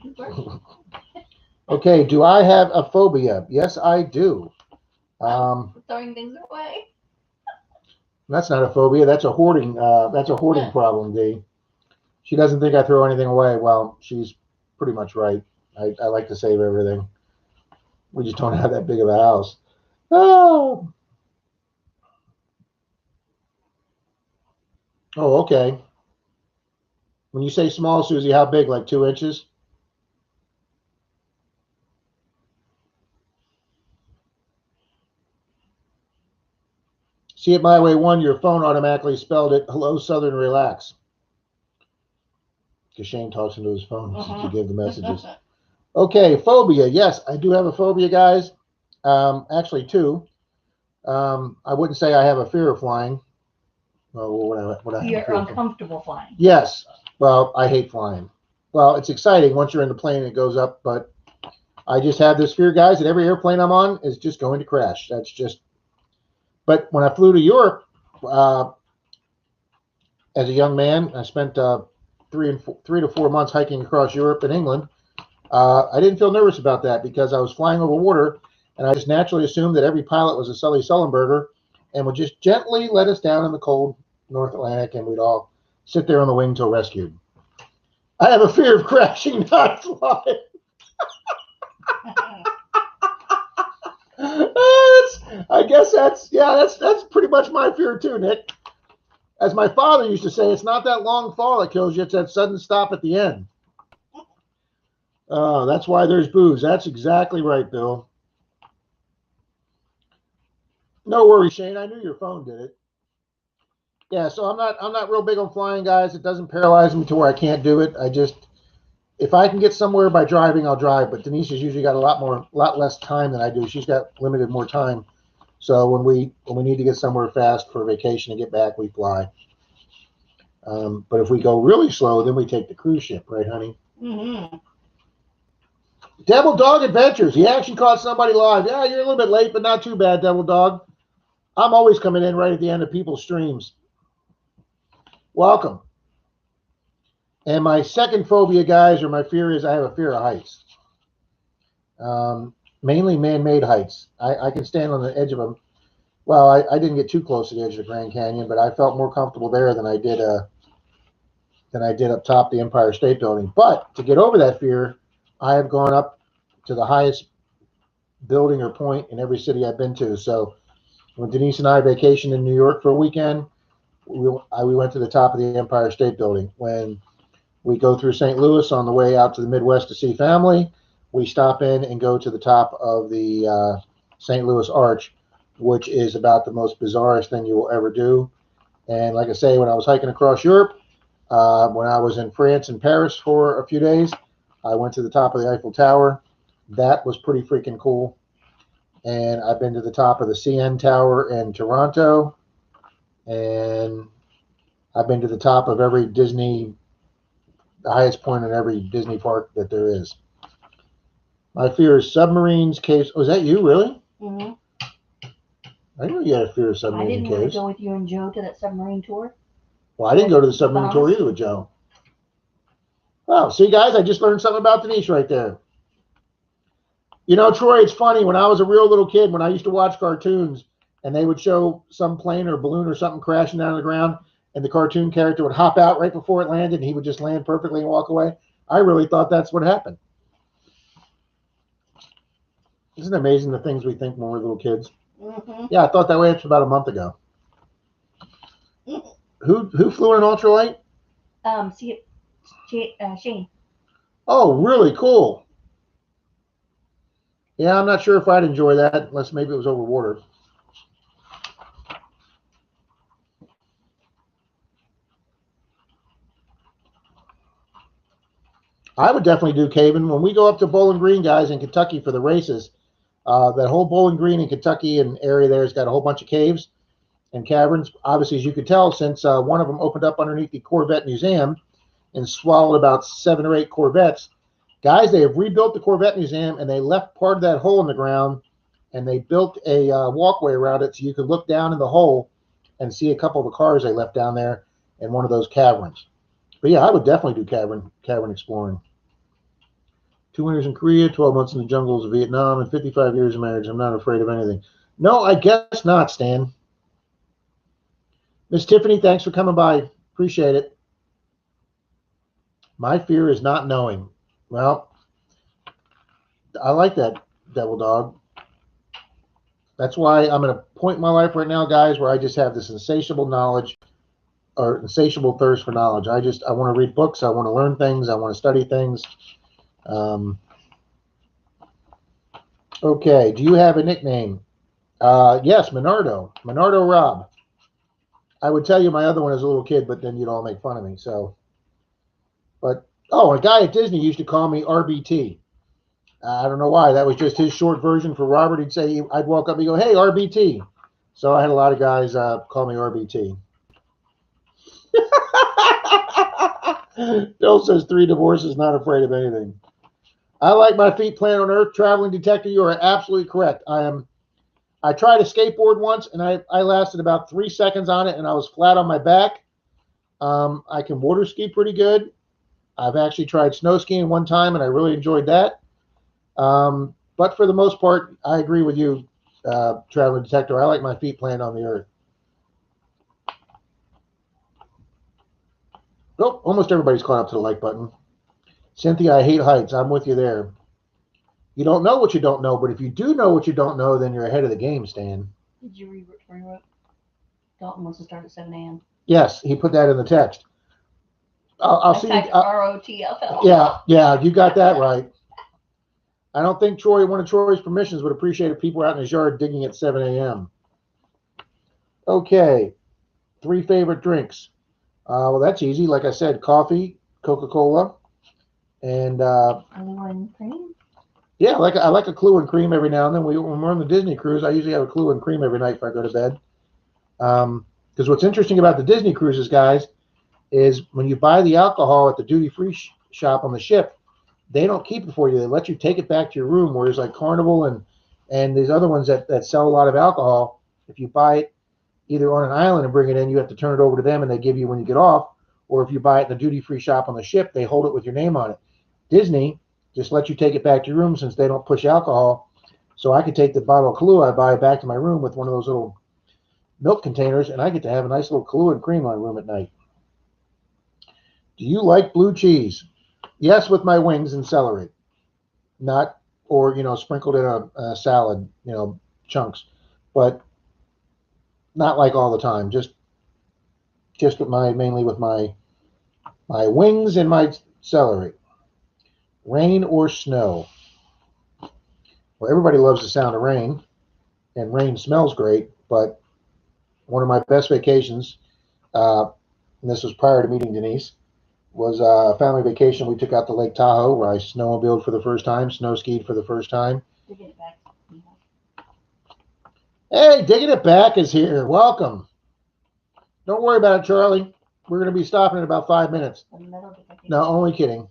Okay, do I have a phobia? Yes, I do. Throwing things away. That's not a phobia. That's a hoarding. That's a hoarding problem, Dee. She doesn't think I throw anything away. Well, she's pretty much right. I like to save everything. We just don't have that big of a house. Oh. Oh, okay. When you say small, Susie, how big? Like 2 inches? See it my way one, your phone automatically spelled it. Hello, Southern Relax. Because Shane talks into his phone to give the messages. Okay, phobia. Yes, I do have a phobia, guys. Actually, 2. I wouldn't say I have a fear of flying. Well, what I have a You're fear of. uncomfortable flying. Yes. Well, I hate flying. Well, it's exciting once you're in the plane and it goes up, but I just have this fear, guys, that every airplane I'm on is just going to crash. That's just. But when I flew to Europe as a young man, I spent 3 to 4 months hiking across Europe and England. I didn't feel nervous about that because I was flying over water, and I just naturally assumed that every pilot was a Sully Sullenberger and would just gently let us down in the cold North Atlantic, and we'd all sit there on the wing till rescued. I have a fear of crashing, not flying. I guess that's pretty much my fear too, Nick. As my father used to say, it's not that long fall that kills you, it's that sudden stop at the end. Oh, that's why there's booze. That's exactly right, Bill. No worries, Shane. I knew your phone did it. Yeah, so I'm not real big on flying, guys. It doesn't paralyze me to where I can't do it. If I can get somewhere by driving, I'll drive. But Denise has usually got a lot less time than I do. She's got limited more time. So when we need to get somewhere fast for vacation and get back, we fly. But if we go really slow, then we take the cruise ship, right, honey? Mm-hmm. Devil Dog Adventures. He actually caught somebody live. Yeah, you're a little bit late, but not too bad, Devil Dog. I'm always coming in right at the end of people's streams. Welcome. And my second phobia, guys, or my fear is I have a fear of heights. Mainly man-made heights. I can stand on the edge of them. Well, I didn't get too close to the edge of the Grand Canyon, but I felt more comfortable there than I did up top the Empire State Building. But to get over that fear, I have gone up to the highest building or point in every city I've been to. So when Denise and I vacationed in New York for a weekend, we went to the top of the Empire State Building. When we go through St. Louis on the way out to the Midwest to see family, we stop in and go to the top of the St. Louis Arch, which is about the most bizarrest thing you will ever do. And like I say, when I was hiking across Europe, when I was in France and Paris for a few days, I went to the top of the Eiffel Tower. That was pretty freaking cool. And I've been to the top of the CN Tower in Toronto. And I've been to the top of every the highest point in every Disney park that there is. My fear is submarines, caves. Oh, is that you, really? Mm-hmm. I didn't know you had a fear of I submarines didn't and really caves. go with you and Joe to that submarine tour. Well, I didn't go to the submarine tour either with Joe. Oh, see, guys, I just learned something about Denise right there. You know, Troy, it's funny. When I was a real little kid, when I used to watch cartoons, and they would show some plane or balloon or something crashing down on the ground, and the cartoon character would hop out right before it landed, and he would just land perfectly and walk away. I really thought that's what happened. Isn't it amazing the things we think when we're little kids? Mm-hmm. Yeah, I thought that way up to about a month ago. Who flew in an ultralight? Shane. Oh, really cool. Yeah, I'm not sure if I'd enjoy that unless maybe it was over water. I would definitely do caving. When we go up to Bowling Green, guys, in Kentucky for the races, that whole Bowling Green in Kentucky and area there has got a whole bunch of caves and caverns. Obviously, as you could tell, since one of them opened up underneath the Corvette Museum and swallowed about 7 or 8 Corvettes. Guys, they have rebuilt the Corvette Museum, and they left part of that hole in the ground, and they built a walkway around it so you could look down in the hole and see a couple of the cars they left down there in one of those caverns. But yeah, I would definitely do cavern exploring. 2 winters in Korea, 12 months in the jungles of Vietnam, and 55 years of marriage. I'm not afraid of anything. No, I guess not, Stan. Miss Tiffany, thanks for coming by. Appreciate it. My fear is not knowing. Well, I like that, Devil Dog. That's why I'm at a point in my life right now, guys, where I just have this insatiable knowledge or insatiable thirst for knowledge. I want to read books. I want to learn things. I want to study things. Okay. Do you have a nickname? Yes, Minardo. Minardo Rob. I would tell you my other one as a little kid, but then you'd all make fun of me. So, but a guy at Disney used to call me RBT. I don't know why. That was just his short version for Robert. He'd say, I'd walk up and go, "Hey, RBT." So I had a lot of guys call me RBT. Bill says 3 divorces, not afraid of anything. I like my feet planted on earth. Traveling detective, you are absolutely correct. I tried a skateboard once, and I lasted about 3 seconds on it, and I was flat on my back. I can water ski pretty good. I've actually tried snow skiing one time, and I really enjoyed that. But for the most part, I agree with you, traveling detective. I like my feet planted on the earth. Oh, almost everybody's caught up to the like button. Cynthia, I hate heights. I'm with you there. You don't know what you don't know, but if you do know what you don't know, then you're ahead of the game, Stan. Did you read what Dalton wants to start at 7 a.m.? Yes, he put that in the text. I'll see. ROTFL. Yeah, you got that right. I don't think one of Troy's permissions would appreciate if people were out in his yard digging at 7 a.m. Okay, 3 favorite drinks. Well, that's easy. Like I said, coffee, Coca-Cola, and Kahlua and cream. Yeah, I like a Kahlua and cream every now and then. When we're on the Disney cruise, I usually have a Kahlua and cream every night before I go to bed. Because what's interesting about the Disney cruises, guys, is when you buy the alcohol at the duty-free shop on the ship, they don't keep it for you. They let you take it back to your room. Whereas like Carnival and these other ones that sell a lot of alcohol, if you buy it either on an island and bring it in, you have to turn it over to them and they give you when you get off. Or if you buy it in the duty-free shop on the ship, they hold it with your name on it. Disney just let you take it back to your room since they don't push alcohol. So I could take the bottle of Kahlua I buy back to my room with one of those little milk containers, and I get to have a nice little Kahlua and cream in my room at night. Do you like blue cheese? Yes, with my wings and celery. Not, or, sprinkled in a salad, chunks. But not like all the time. Just mainly with my wings and my celery. Rain or snow? Well, everybody loves the sound of rain, and rain smells great, but one of my best vacations, and this was prior to meeting Denise, was a family vacation. We took out to Lake Tahoe where I snowmobiled for the first time, snow skied for the first time. Digging it back. Hey, Digging It Back is here. Welcome. Don't worry about it, Charlie. We're going to be stopping in about 5 minutes. No, only kidding.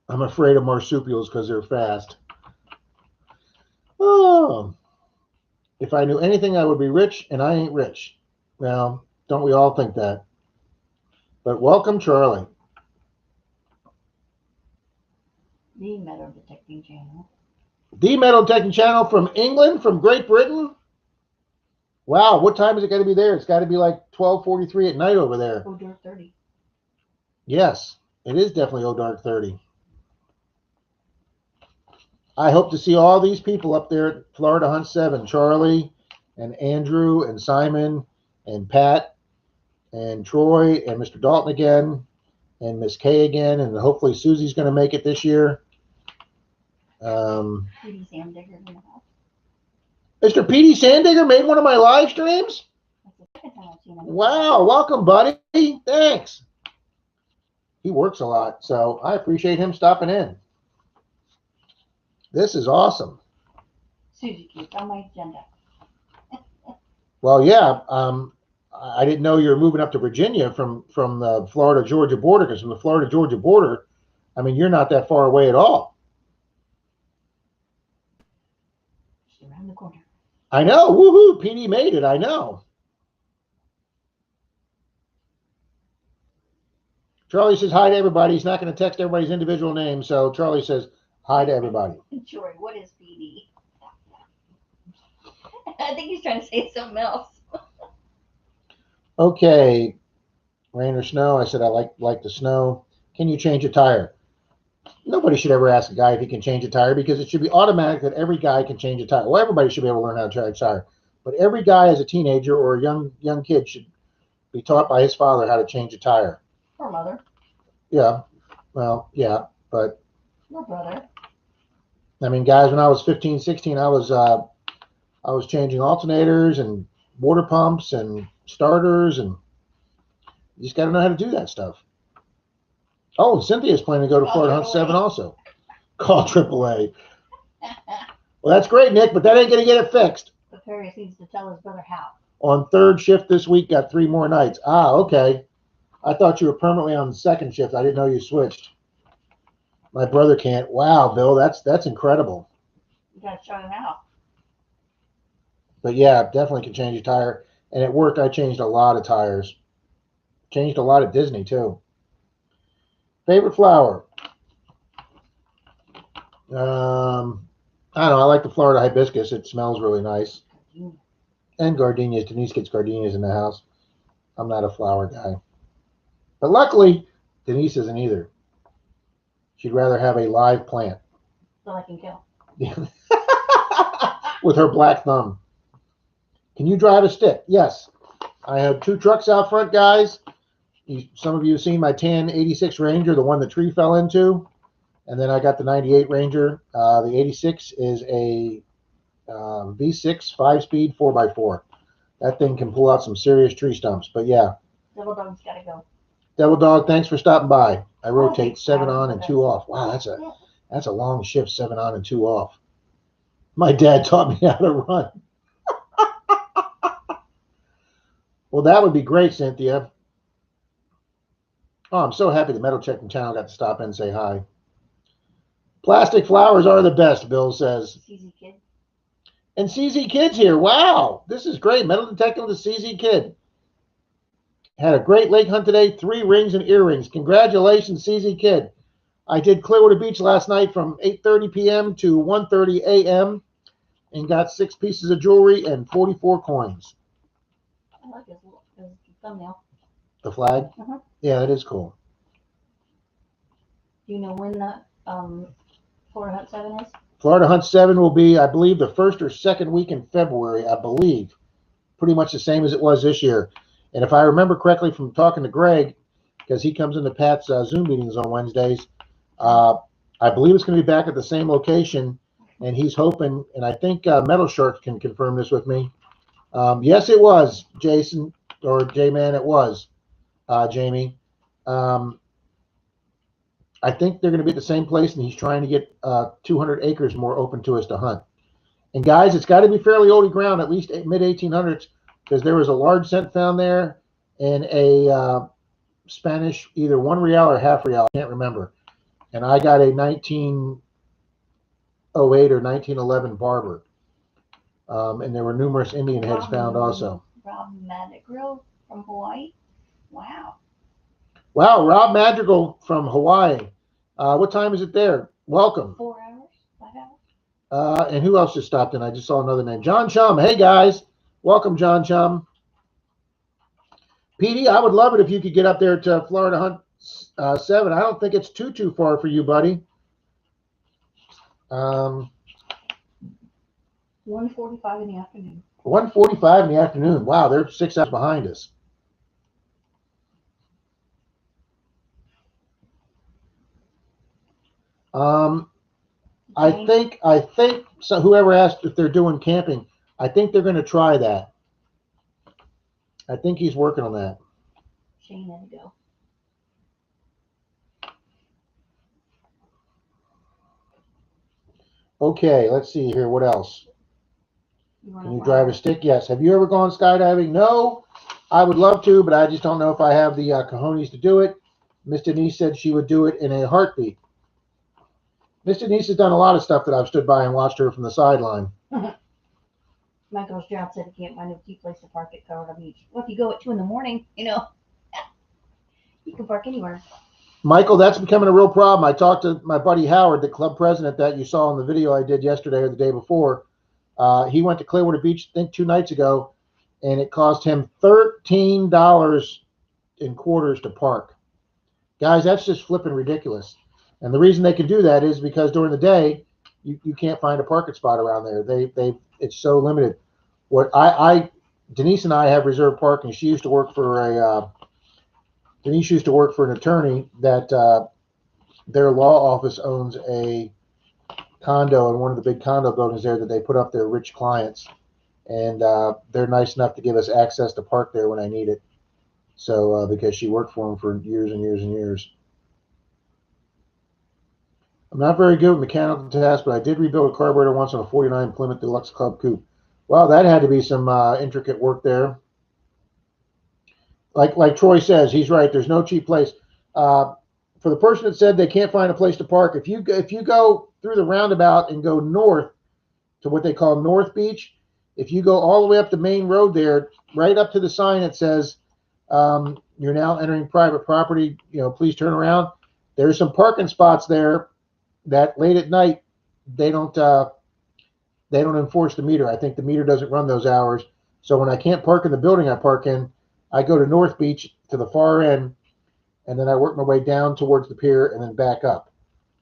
I'm afraid of marsupials because they're fast. Oh, if I knew anything, I would be rich, and I ain't rich. Now, don't we all think that? But welcome, Charlie. The Metal Detecting Channel. The Metal Detecting Channel from England, from Great Britain. Wow, what time is it going to be there? It's got to be like 12:43 at night over there. Oh, dark 30. Yes, it is definitely oh dark 30. I hope to see all these people up there at Florida Hunt 7. Charlie and Andrew and Simon and Pat and Troy and Mr. Dalton again and Miss Kay again. And hopefully Susie's going to make it this year. Mr. Petey Sandigger made one of my live streams? Wow, welcome, buddy. Thanks. He works a lot, so I appreciate him stopping in. This is awesome. Susie, keep on my agenda. Well, yeah, I didn't know you were moving up to Virginia from the Florida-Georgia border, because from the Florida-Georgia border, I mean, you're not that far away at all. Just around the corner. I know. Woohoo! PD made it. I know. Charlie says hi to everybody. He's not going to text everybody's individual name, so Charlie says hi to everybody. Troy, what is PD? I think he's trying to say something else. Okay. Rain or snow? I said I like the snow. Can you change a tire? Nobody should ever ask a guy if he can change a tire, because it should be automatic that every guy can change a tire. Well, everybody should be able to learn how to change a tire, but every guy as a teenager or a young kid should be taught by his father how to change a tire. Poor mother. Yeah, well, yeah, but No brother. I mean, guys, when I was 15, 16, I was changing alternators and water pumps and starters, and you just got to know how to do that stuff. Oh, Cynthia's planning to go to Call Florida Hunt AAA. 7 also. Call AAA. Well, that's great, Nick, but that ain't going to get it fixed. But Paris needs to tell his brother how. On third shift this week, got 3 more nights. Ah, okay. I thought you were permanently on the second shift. I didn't know you switched. My brother can't. Wow, Bill, that's incredible. You gotta show him how. But yeah, definitely can change a tire. And at work, I changed a lot of tires. Changed a lot at Disney too. Favorite flower? I don't know. I like the Florida hibiscus. It smells really nice. And gardenias. Denise gets gardenias in the house. I'm not a flower guy. But luckily, Denise isn't either. She'd rather have a live plant. So I can kill. With her black thumb. Can you drive a stick? Yes. I have 2 trucks out front, guys. Some of you have seen my tan 86 Ranger, the one the tree fell into. And then I got the 98 Ranger. The 86 is a V6 5-speed 4x4. That thing can pull out some serious tree stumps. But yeah. Devil dog's gotta go. Devil Dog, thanks for stopping by. I rotate thanks, 7 Tyler, on for and that. 2 off. Wow, that's a long shift, 7 on and 2 off. My dad taught me how to run. Well, that would be great, Cynthia. Oh, I'm so happy the Metal Checking Channel got to stop in and say hi. Plastic flowers are the best, Bill says. CZ Kid. And CZ Kid's here. Wow, this is great. Metal Detective to CZ Kid. Had a great lake hunt today. 3 rings and earrings. Congratulations, CZ Kid. I did Clearwater Beach last night from 8:30 p.m. to 1:30 a.m. and got 6 pieces of jewelry and 44 coins. I like his thumbnail. The flag? Uh-huh. Yeah, that is cool. Do you know when the Florida Hunt 7 is? Florida Hunt 7 will be, I believe, the first or second week in February, I believe. Pretty much the same as it was this year. And if I remember correctly from talking to Greg, because he comes into Pat's Zoom meetings on Wednesdays, I believe it's going to be back at the same location. And he's hoping, and I think Metal Shark can confirm this with me. Yes, it was, Jason, or J-Man, it was, Jamie. I think they're going to be at the same place, and he's trying to get 200 acres more open to us to hunt. And guys, it's got to be fairly old ground, at least mid-1800s, because there was a large scent found there and a Spanish, either 1 real or half real, I can't remember. And I got a 1908 or 1911 barber. And there were numerous Indian heads found also. Rob Madrigal from Hawaii. Wow. Wow, Rob Madrigal from Hawaii. What time is it there? Welcome. 4 hours? 5 hours? And who else just stopped in? I just saw another name. John Chum. Hey, guys. Welcome, John Chum. Petey, I would love it if you could get up there to Florida Hunt 7. I don't think it's too far for you, buddy. 1:45 in the afternoon. 1:45 in the afternoon. Wow, they're 6 hours behind us. I think so. Whoever asked if they're doing camping, I think they're going to try that. I think he's working on that. Shane had to go. Okay, let's see here. What else? wanna Can you fly? drive a stick? Yes. Have you ever gone skydiving? No. I would love to, but I just don't know if I have the cojones to do it. Miss Denise said she would do it in a heartbeat. Miss Denise has done a lot of stuff that I've stood by and watched her from the sideline. Michael's job said he can't find a cheap place to park at Colorado Beach. Well, if you go at 2 in the morning, you know, you can park anywhere. Michael, that's becoming a real problem. I talked to my buddy Howard, the club president that you saw in the video I did yesterday or the day before. He went to Clearwater Beach, I think 2 nights ago, and it cost him $13 in quarters to park. Guys, that's just flipping ridiculous. And the reason they can do that is because during the day, you can't find a parking spot around there. It's so limited. What I Denise and I have reserved parking. She used to work for Denise used to work for an attorney that their law office owns a condo in one of the big condo buildings there that they put up their rich clients. And they're nice enough to give us access to park there when I need it. So because she worked for them for years and years and years. I'm not very good with mechanical tasks, but I did rebuild a carburetor once on a 49 Plymouth Deluxe Club Coupe. Well, that had to be some intricate work there. Like Troy says, he's right. There's no cheap place. For the person that said they can't find a place to park, if you go through the roundabout and go north to what they call North Beach, if you go all the way up the main road there, right up to the sign that says you're now entering private property, please turn around. There's some parking spots there that late at night they don't enforce the meter. I think the meter doesn't run those hours. So when I can't park in the building I park in, I go to North Beach to the far end, and then I work my way down towards the pier and then back up.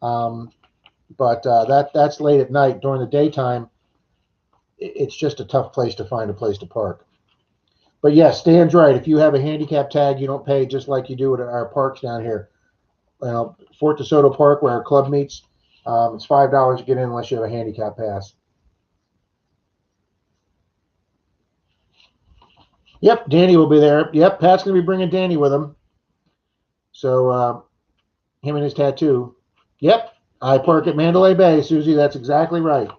But that's late at night. During the daytime, it's just a tough place to find a place to park. But yes, Stan's right. If you have a handicap tag, you don't pay, just like you do at our parks down here. Fort DeSoto Park, where our club meets, it's $5 to get in unless you have a handicap pass. Yep, Danny will be there. Yep, Pat's going to be bringing Danny with him. So him and his tattoo. Yep, I park at Mandalay Bay, Susie. That's exactly right.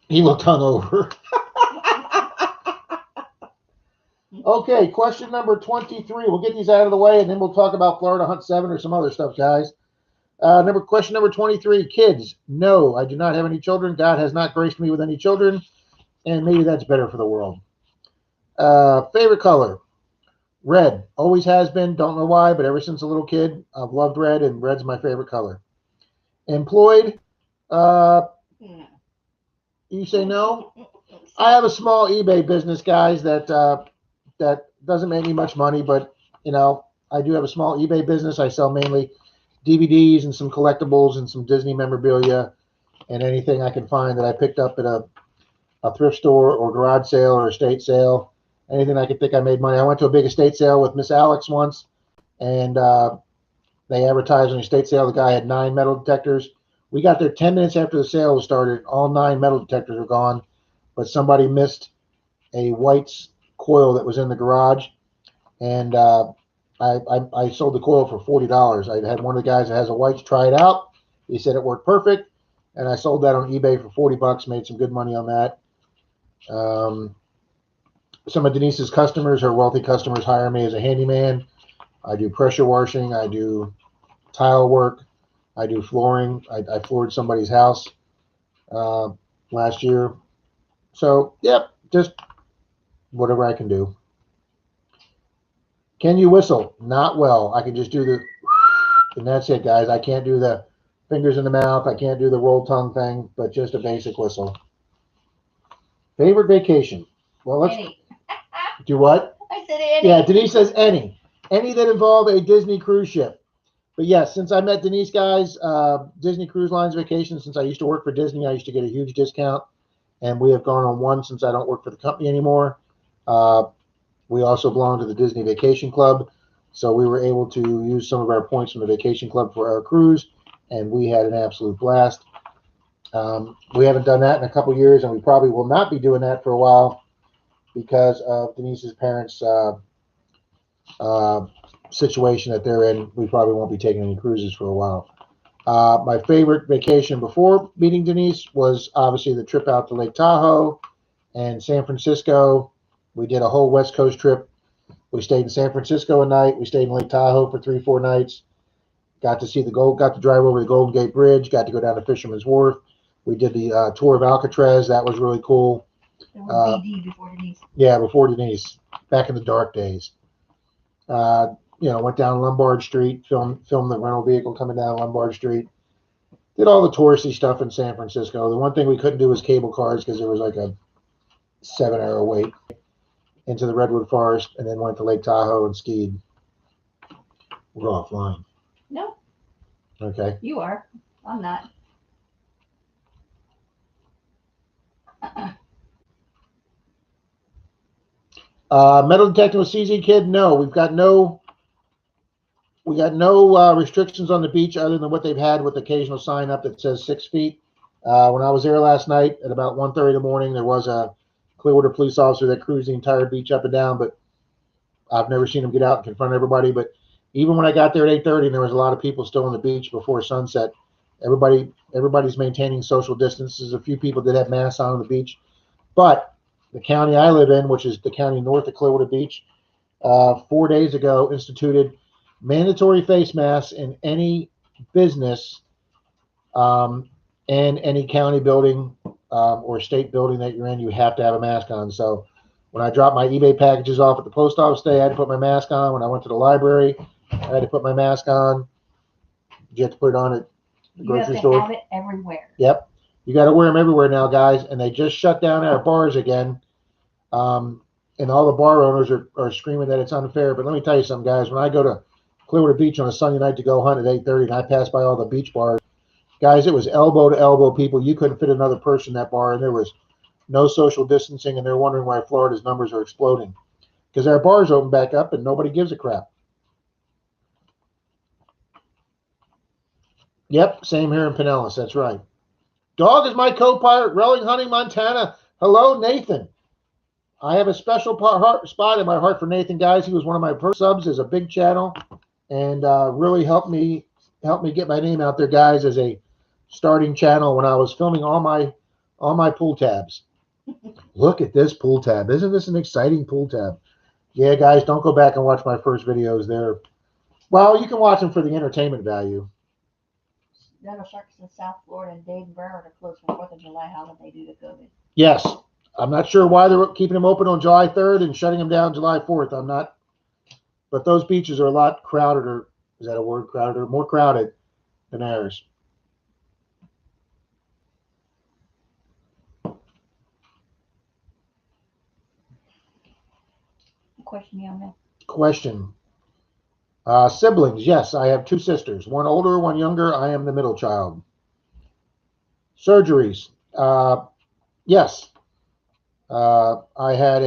He looked hungover. Okay, question number 23. We'll get these out of the way, and then we'll talk about Florida Hunt 7 or some other stuff, guys. Question number 23. Kids. No, I do not have any children. God has not graced me with any children, and maybe that's better for the world. Favorite color. Red. Always has been. Don't know why, but ever since a little kid, I've loved red, and red's my favorite color. Employed. You say no? I have a small eBay business, guys, that doesn't make me much money, but I do have a small eBay business. I sell mainly DVDs and some collectibles and some Disney memorabilia and anything I can find that I picked up at a thrift store or garage sale or estate sale. Anything I could think I made money. I went to a big estate sale with Miss Alex once, and they advertised on the estate sale the guy had 9 metal detectors. We got there 10 minutes after the sale was started. All 9 metal detectors were gone, but somebody missed a White's coil that was in the garage, and I sold the coil for $40. I had one of the guys that has a White's try it out. He said it worked perfect, and I sold that on eBay for $40. Made some good money on that. Some of Denise's customers, her wealthy customers, hire me as a handyman. I do pressure washing. I do tile work. I do flooring. I floored somebody's house last year. So, yep, just whatever I can do. Can you whistle? Not well. I can just do the, and that's it, guys. I can't do the fingers in the mouth. I can't do the roll tongue thing, but just a basic whistle. Favorite vacation? Well, let's do what? I said any. Yeah, Denise says any. Any that involve a Disney cruise ship. But yes, since I met Denise, guys, Disney Cruise Lines vacation, since I used to work for Disney, I used to get a huge discount. And we have gone on one since I don't work for the company anymore. We also belong to the Disney Vacation Club. So we were able to use some of our points from the Vacation Club for our cruise. And we had an absolute blast. We haven't done that in a couple years, and we probably will not be doing that for a while because of Denise's parents' situation that they're in. We probably won't be taking any cruises for a while. My favorite vacation before meeting Denise was obviously the trip out to Lake Tahoe and San Francisco. We did a whole West Coast trip. We stayed in San Francisco a night. We stayed in Lake Tahoe for 3-4 nights. Got to see got to drive over the Golden Gate Bridge. Got to go down to Fisherman's Wharf. We did the tour of Alcatraz. That was really cool. It was BD before Denise. Yeah, before Denise, back in the dark days. Went down Lombard Street, filmed the rental vehicle coming down Lombard Street. Did all the touristy stuff in San Francisco. The one thing we couldn't do was cable cars because there was like a 7-hour wait into the Redwood Forest, and then went to Lake Tahoe and skied. We're offline. No, Okay. you are. I'm not. Metal detecting with CZ Kid? No, we got no restrictions on the beach other than what they've had with occasional sign up that says 6 feet. When I was there last night at about 1:30 in the morning, there was a Clearwater police officer that cruised the entire beach up and down, but I've never seen him get out and confront everybody. But even when I got there at 8:30, and there was a lot of people still on the beach before sunset. Everybody's maintaining social distances. A few people did have masks on the beach, but the county I live in, which is the county north of Clearwater Beach, 4 days ago instituted mandatory face masks in any business and any county building or state building that you're in. You have to have a mask on. So when I dropped my eBay packages off at the post office today, I had to put my mask on. When I went to the library, I had to put my mask on. You have to put it on at the You have grocery to store. have it everywhere. Yep. You got to wear them everywhere now, guys. And they just shut down our bars again. And all the bar owners are screaming that it's unfair. But let me tell you something, guys. When I go to Clearwater Beach on a Sunday night to go hunt at 8:30 and I pass by all the beach bars, guys, it was elbow to elbow people. You couldn't fit another person in that bar, and there was no social distancing, and they're wondering why Florida's numbers are exploding. Because our bars open back up and nobody gives a crap. Yep, same here in Pinellas. That's right. Dog is my co-pilot, Relling Hunting, Montana. Hello, Nathan. I have a special spot in my heart for Nathan, guys. He was one of my first subs as a big channel, and really helped me get my name out there, guys, as a starting channel when I was filming all my pool tabs. Look at this pool tab. Isn't this an exciting pool tab? Yeah, guys, don't go back and watch my first videos there. Well, you can watch them for the entertainment value. Nano Sharks in South Florida and Dade and Broward are closed for 4th of July holiday due to COVID. Yes. I'm not sure why they're keeping them open on July 3rd and shutting them down July 4th. I'm not. But those beaches are a lot crowded, or is that a word, crowded, or more crowded than ours. Question you on that? Question. Siblings. Yes, I have 2 sisters. One older, one younger. I am the middle child. Surgeries. Yes. I had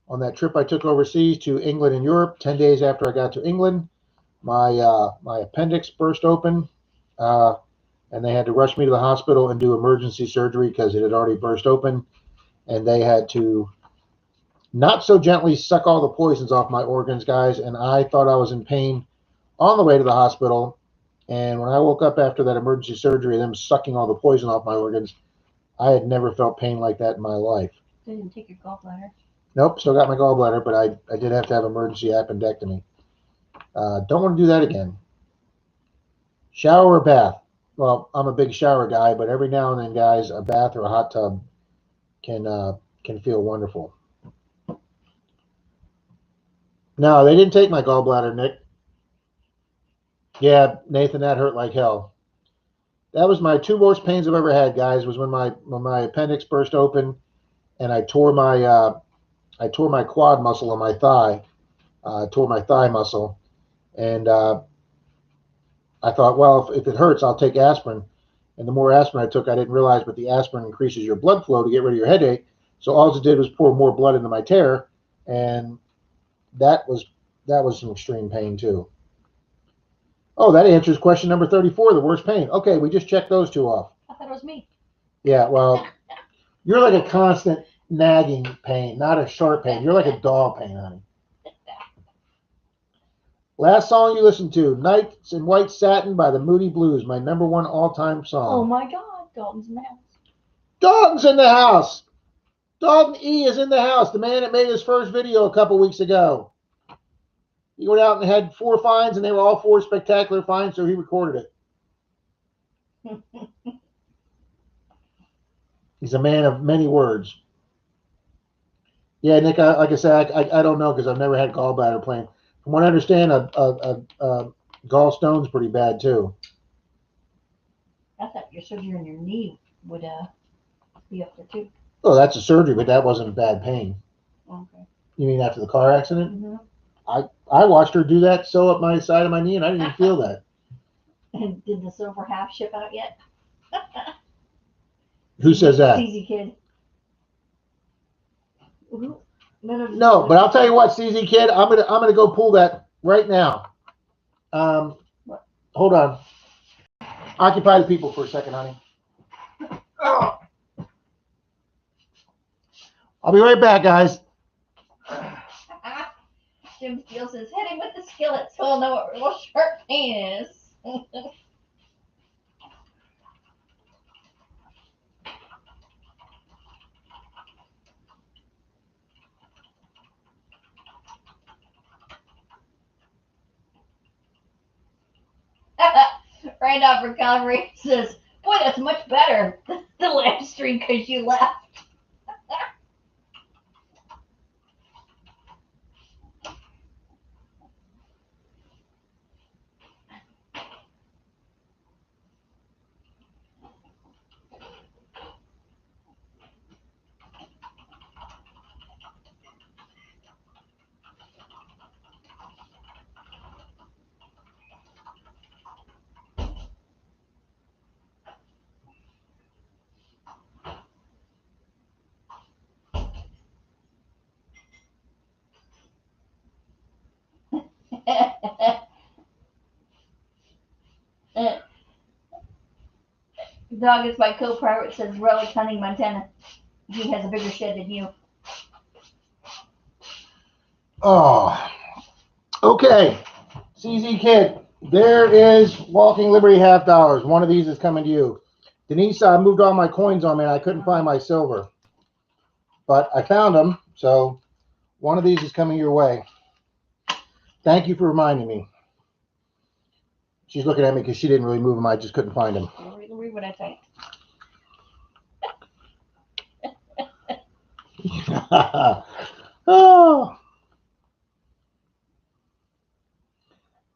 on that trip I took overseas to England and Europe, 10 days after I got to England, my appendix burst open, and they had to rush me to the hospital and do emergency surgery because it had already burst open, and they had to not so gently suck all the poisons off my organs, guys, and I thought I was in pain on the way to the hospital, and when I woke up after that emergency surgery, them sucking all the poison off my organs, I had never felt pain like that in my life. They didn't take your gallbladder. Nope, still got my gallbladder, but I did have to have emergency appendectomy. Don't want to do that again. Shower or bath? Well, I'm a big shower guy, but every now and then, guys, a bath or a hot tub can feel wonderful. No, they didn't take my gallbladder, Nick. Yeah, Nathan, that hurt like hell. That was my 2 worst pains I've ever had, guys. Was when my appendix burst open, and I tore my quad muscle on my thigh. Tore my thigh muscle, and I thought, well, if it hurts, I'll take aspirin. And the more aspirin I took, I didn't realize, but the aspirin increases your blood flow to get rid of your headache. So all it did was pour more blood into my tear, and that was some extreme pain too. Oh, that answers question number 34, the worst pain. Okay, we just checked those 2 off. I thought it was me. Yeah, well, you're like a constant nagging pain, not a short pain. You're like a dog pain, honey. Last song you listened to, Nights in White Satin by the Moody Blues, my #1 all-time song. Oh my God, Dalton's in the house. Dalton's in the house. Dalton E is in the house, the man that made his first video a couple weeks ago. He went out and had 4 finds, and they were all 4 spectacular finds, so he recorded it. He's a man of many words. Yeah, Nick, like I said, I don't know because I've never had gallbladder pain. From what I understand, a gallstone's pretty bad too. I thought your surgery on your knee would be up there too. Oh, that's a surgery, but that wasn't bad pain. Okay. You mean after the car accident? Mm-hmm. I watched her do that, sew up my side of my knee, and I didn't even feel that. And did the silver half ship out yet? Who says that? CZ Kid. No, but I'll tell you what, CZ Kid, I'm gonna go pull that right now. Hold on. Occupy the people for a second, honey. Oh. I'll be right back, guys. Jim Steele says, hit him with the skillet so he'll know what real sharp pain is. Randolph Recovery says, boy, that's much better than the live stream because you left. Dog is my co-pilot, says Relic Hunting, Montana. He has a bigger shed than you. Oh, okay. CZ Kid, there is Walking Liberty $50. One of these is coming to you. Denise, I moved all my coins on me and I couldn't find my silver, but I found them. So one of these is coming your way. Thank you for reminding me. She's looking at me because she didn't really move them. I just couldn't find them. Read what I typed. Oh.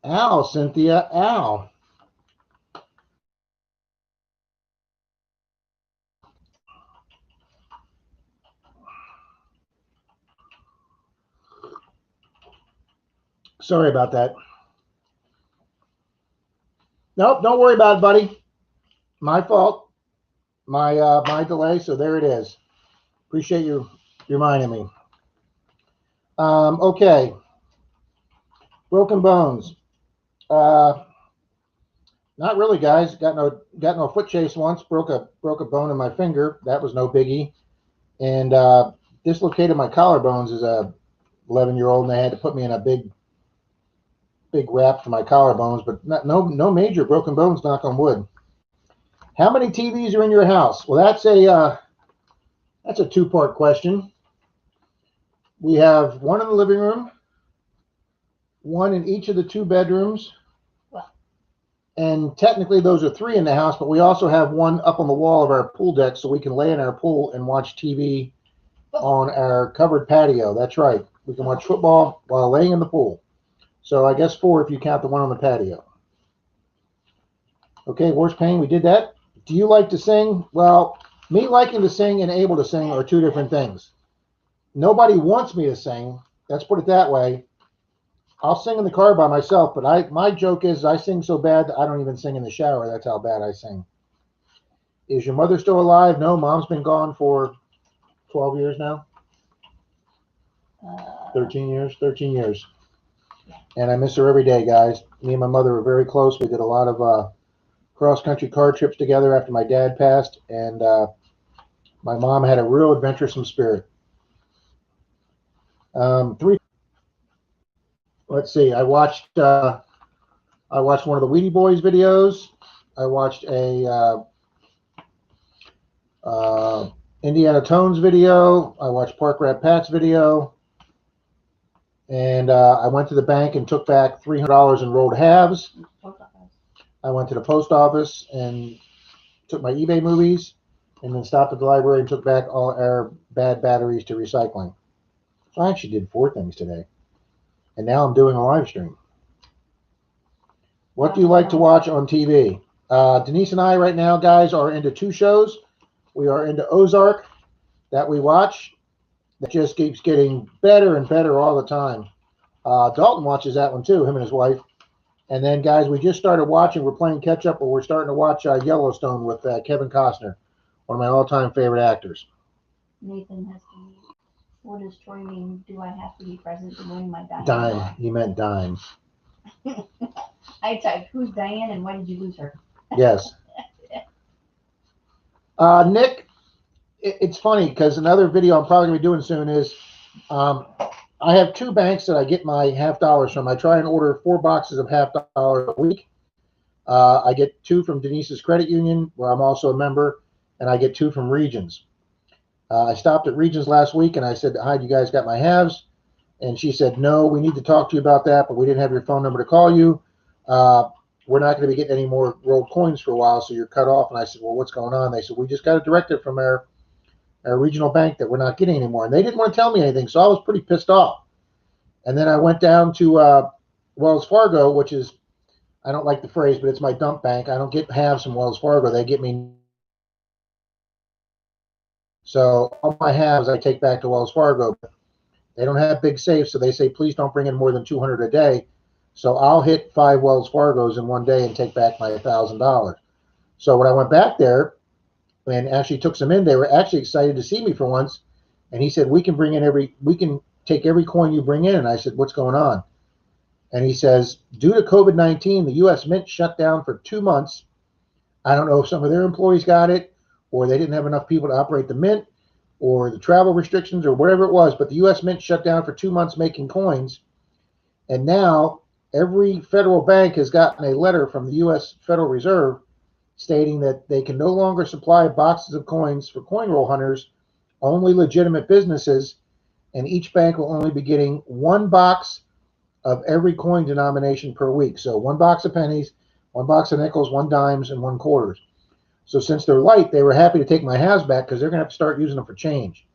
Ow, Cynthia, ow. Sorry about that. Nope, don't worry about it, buddy. My fault. My delay, so there it is. Appreciate you reminding me. Okay. Broken bones. Not really, guys. Got no foot chase once. Broke a bone in my finger. That was no biggie. And dislocated my collarbones as a 11-year-old, and they had to put me in a big wrap for my collarbones. But no major broken bones. Knock on wood. How many TVs are in your house? Well, that's a two-part question. We have one in the living room, one in each of the 2 bedrooms. And technically those are 3 in the house, but we also have one up on the wall of our pool deck so we can lay in our pool and watch TV on our covered patio. That's right. We can watch football while laying in the pool. So I guess 4 if you count the one on the patio. Okay, worst pain, we did that. Do you like to sing? Well, me liking to sing and able to sing are 2 different things. Nobody wants me to sing. Let's put it that way. I'll sing in the car by myself, but my joke is I sing so bad that I don't even sing in the shower. That's how bad I sing. Is your mother still alive? No, Mom's been gone for 12 years now. 13 years. 13 years. And I miss her every day, guys. Me and my mother were very close. We did a lot of cross-country car trips together after my dad passed, and my mom had a real adventuresome spirit. 3. Let's see. I watched one of the Wheatie Boys videos. I watched a Indiana Tones video. I watched Park Rat Pat's video. And I went to the bank and took back $300 in rolled halves. I went to the post office and took my eBay movies, and then stopped at the library and took back all our bad batteries to recycling. So I actually did 4 things today. And now I'm doing a live stream. What do you like to watch on TV? Denise and I right now, guys, are into 2 shows. We are into Ozark that we watch. That just keeps getting better and better all the time. Dalton watches that one too, him and his wife. And then, guys, we just started watching. We're playing catch up, but we're starting to watch Yellowstone with Kevin Costner, one of my all-time favorite actors. Nathan has to. What does Troy mean? Do I have to be present to win my Diane? Dime. He meant dime. I typed, who's Diane and why did you lose her? Yes. Nick, it's funny because another video I'm probably going to be doing soon is I have 2 banks that I get my half dollars from. I try and order 4 boxes of half dollars a week. I get 2 from Denise's Credit Union, where I'm also a member, and I get 2 from Regions. I stopped at Regions last week and I said, hi, you guys got my halves? And she said, no, we need to talk to you about that, but we didn't have your phone number to call you. We're not going to be getting any more rolled coins for a while, so you're cut off. And I said, well, what's going on? They said, we just got a directive from our regional bank that we're not getting anymore. And they didn't want to tell me anything, so I was pretty pissed off. And then I went down to Wells Fargo, which is, I don't like the phrase, but it's my dump bank. I don't get halves from Wells Fargo. They get me. So all my halves I take back to Wells Fargo. They don't have big safes, so they say, please don't bring in more than 200 a day. So I'll hit 5 Wells Fargos in one day and take back my $1,000. So when I went back there and actually took some in, they were actually excited to see me for once. And he said, we can take every coin you bring in. And I said, what's going on? And he says, due to COVID-19, the U.S. Mint shut down for 2 months. I don't know if some of their employees got it, or they didn't have enough people to operate the mint, or the travel restrictions, or whatever it was. But the U.S. Mint shut down for 2 months making coins. And now every federal bank has gotten a letter from the U.S. Federal Reserve stating that they can no longer supply boxes of coins for coin roll hunters, only legitimate businesses, and each bank will only be getting 1 box of every coin denomination per week. So 1 box of pennies, 1 box of nickels, 1 dimes, and 1 quarters. So since they're light, they were happy to take my halves back because they're going to have to start using them for change.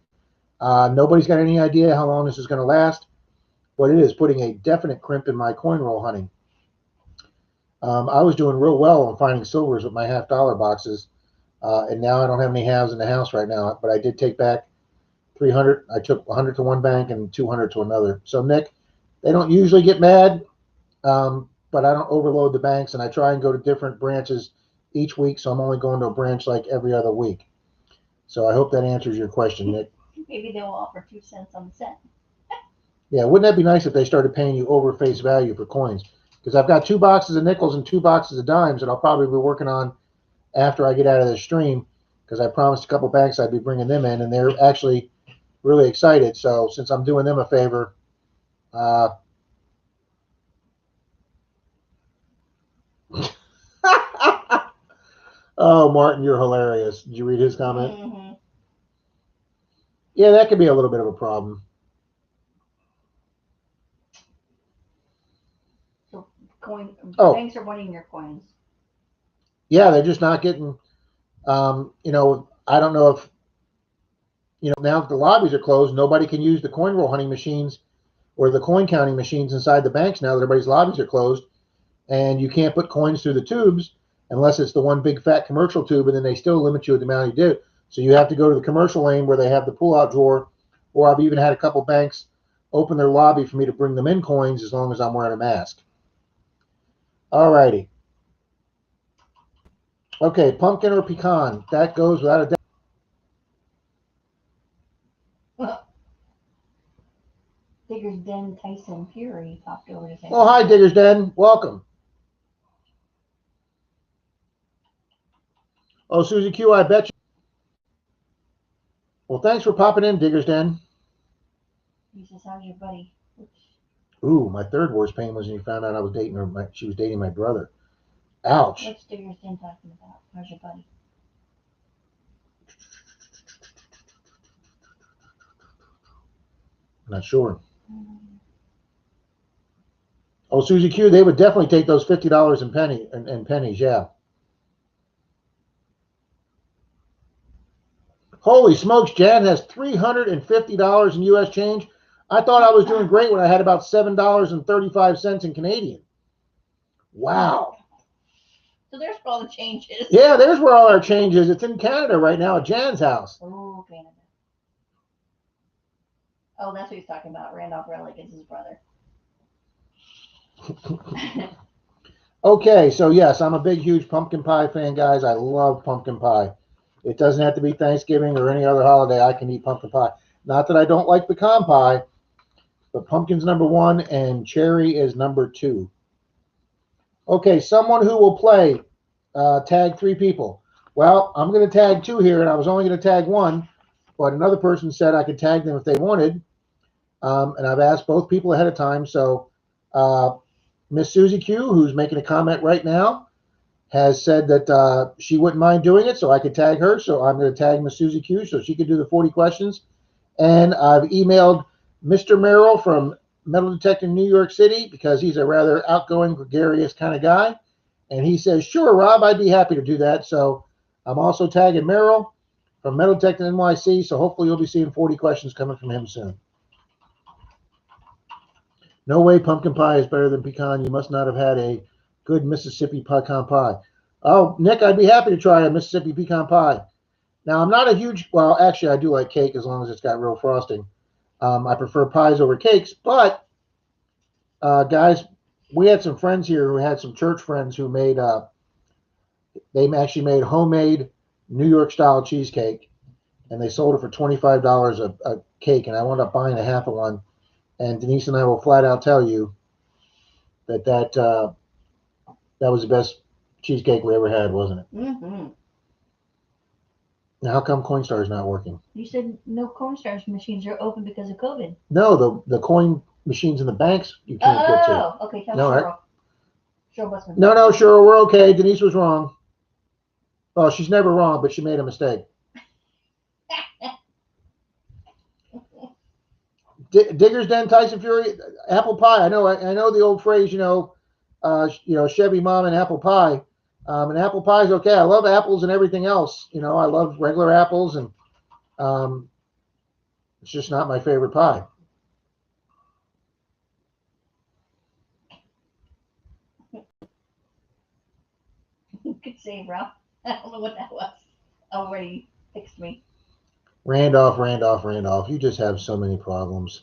Nobody's got any idea how long this is going to last, but it is putting a definite crimp in my coin roll hunting. I was doing real well on finding silvers with my half dollar boxes, and now I don't have any halves in the house right now, but I did take back 300. I took 100 to one bank and 200 to another. So, Nick, they don't usually get mad, but I don't overload the banks, and I try and go to different branches each week, so I'm only going to a branch like every other week. So I hope that answers your question, Nick. Maybe they'll offer 2 cents on the cent. Yeah, wouldn't that be nice if they started paying you over face value for coins? Because I've got 2 boxes of nickels and 2 boxes of dimes that I'll probably be working on after I get out of the stream, because I promised a couple banks I'd be bringing them in, and they're actually really excited. So since I'm doing them a favor, oh, Martin, you're hilarious. Did you read his comment? Mm-hmm. Yeah, that could be a little bit of a problem. So Oh. Banks are wanting your coins. Yeah, they're just not getting, I don't know if, now that the lobbies are closed, nobody can use the coin roll hunting machines or the coin counting machines inside the banks now that everybody's lobbies are closed. And you can't put coins through the tubes unless it's the one big fat commercial tube, and then they still limit you at the amount you do. So you have to go to the commercial lane where they have the pull-out drawer, or I've even had a couple banks open their lobby for me to bring them in coins as long as I'm wearing a mask. All righty. Okay, pumpkin or pecan? That goes without a doubt. Digger's Den Tyson Fury popped over to say, Oh, hi, Digger's Den. Welcome. Oh, Susie Q, I bet you. Well, thanks for popping in, Digger's Den. He says, how's your buddy? Ooh, my third worst pain was when he found out I was dating her. She was dating my brother. Ouch. What's Digger's Den talking about? How's your buddy? Not sure. Oh, Susie Q, they would definitely take those $50 in pennies, yeah. Holy smokes, Jan has $350 in U.S. change. I thought I was doing great when I had about $7.35 in Canadian. Wow. So there's where all the change is. Yeah, there's where all our change is. It's in Canada right now at Jan's house. Oh, Canada. Oh, that's what he's talking about. Randolph Relic is his brother. Okay, so yes, I'm a big, huge pumpkin pie fan, guys. I love pumpkin pie. It doesn't have to be Thanksgiving or any other holiday. I can eat pumpkin pie. Not that I don't like pecan pie, but pumpkin's number 1 and cherry is number 2. Okay, someone who will play. Tag 3 people. Well, I'm going to tag 2 here, and I was only going to tag 1, but another person said I could tag them if they wanted. And I've asked both people ahead of time. So Miss Susie Q, who's making a comment right now, has said that she wouldn't mind doing it, so I could tag her. So I'm going to tag Miss Susie Q so she could do the 40 questions. And I've emailed Mr. Merrill from Metal Detecting New York City because he's a rather outgoing, gregarious kind of guy. And he says, sure, Rob, I'd be happy to do that. So I'm also tagging Merrill from Metal Detecting NYC. So hopefully you'll be seeing 40 questions coming from him soon. No way pumpkin pie is better than pecan. You must not have had a good Mississippi pecan pie. Oh, Nick, I'd be happy to try a Mississippi pecan pie. Now, I'm not a huge, well, actually, I do like cake as long as it's got real frosting. I prefer pies over cakes, but guys, we had some friends here who had some church friends who made, they actually made homemade New York style cheesecake, and they sold it for $25 a cake, and I wound up buying a half of one. And Denise and I will flat out tell you that was the best cheesecake we ever had, wasn't it? Mm-hmm. Now, how come Coinstar is not working? You said no cornstarch machines are open because of COVID. No, the coin machines in the banks you can't get to. Oh, okay. Tell No, Cheryl. Cheryl Busman. No, sure, we're okay. Denise was wrong. Well, she's never wrong, but she made a mistake. Digger's Den, Tyson Fury, apple pie. I know the old phrase, Chevy mom and apple pie. And apple pie is okay. I love apples and everything else. I love regular apples, and it's just not my favorite pie. Good save, Rob. I don't know what that was. Already fixed me. Randolph. You just have so many problems.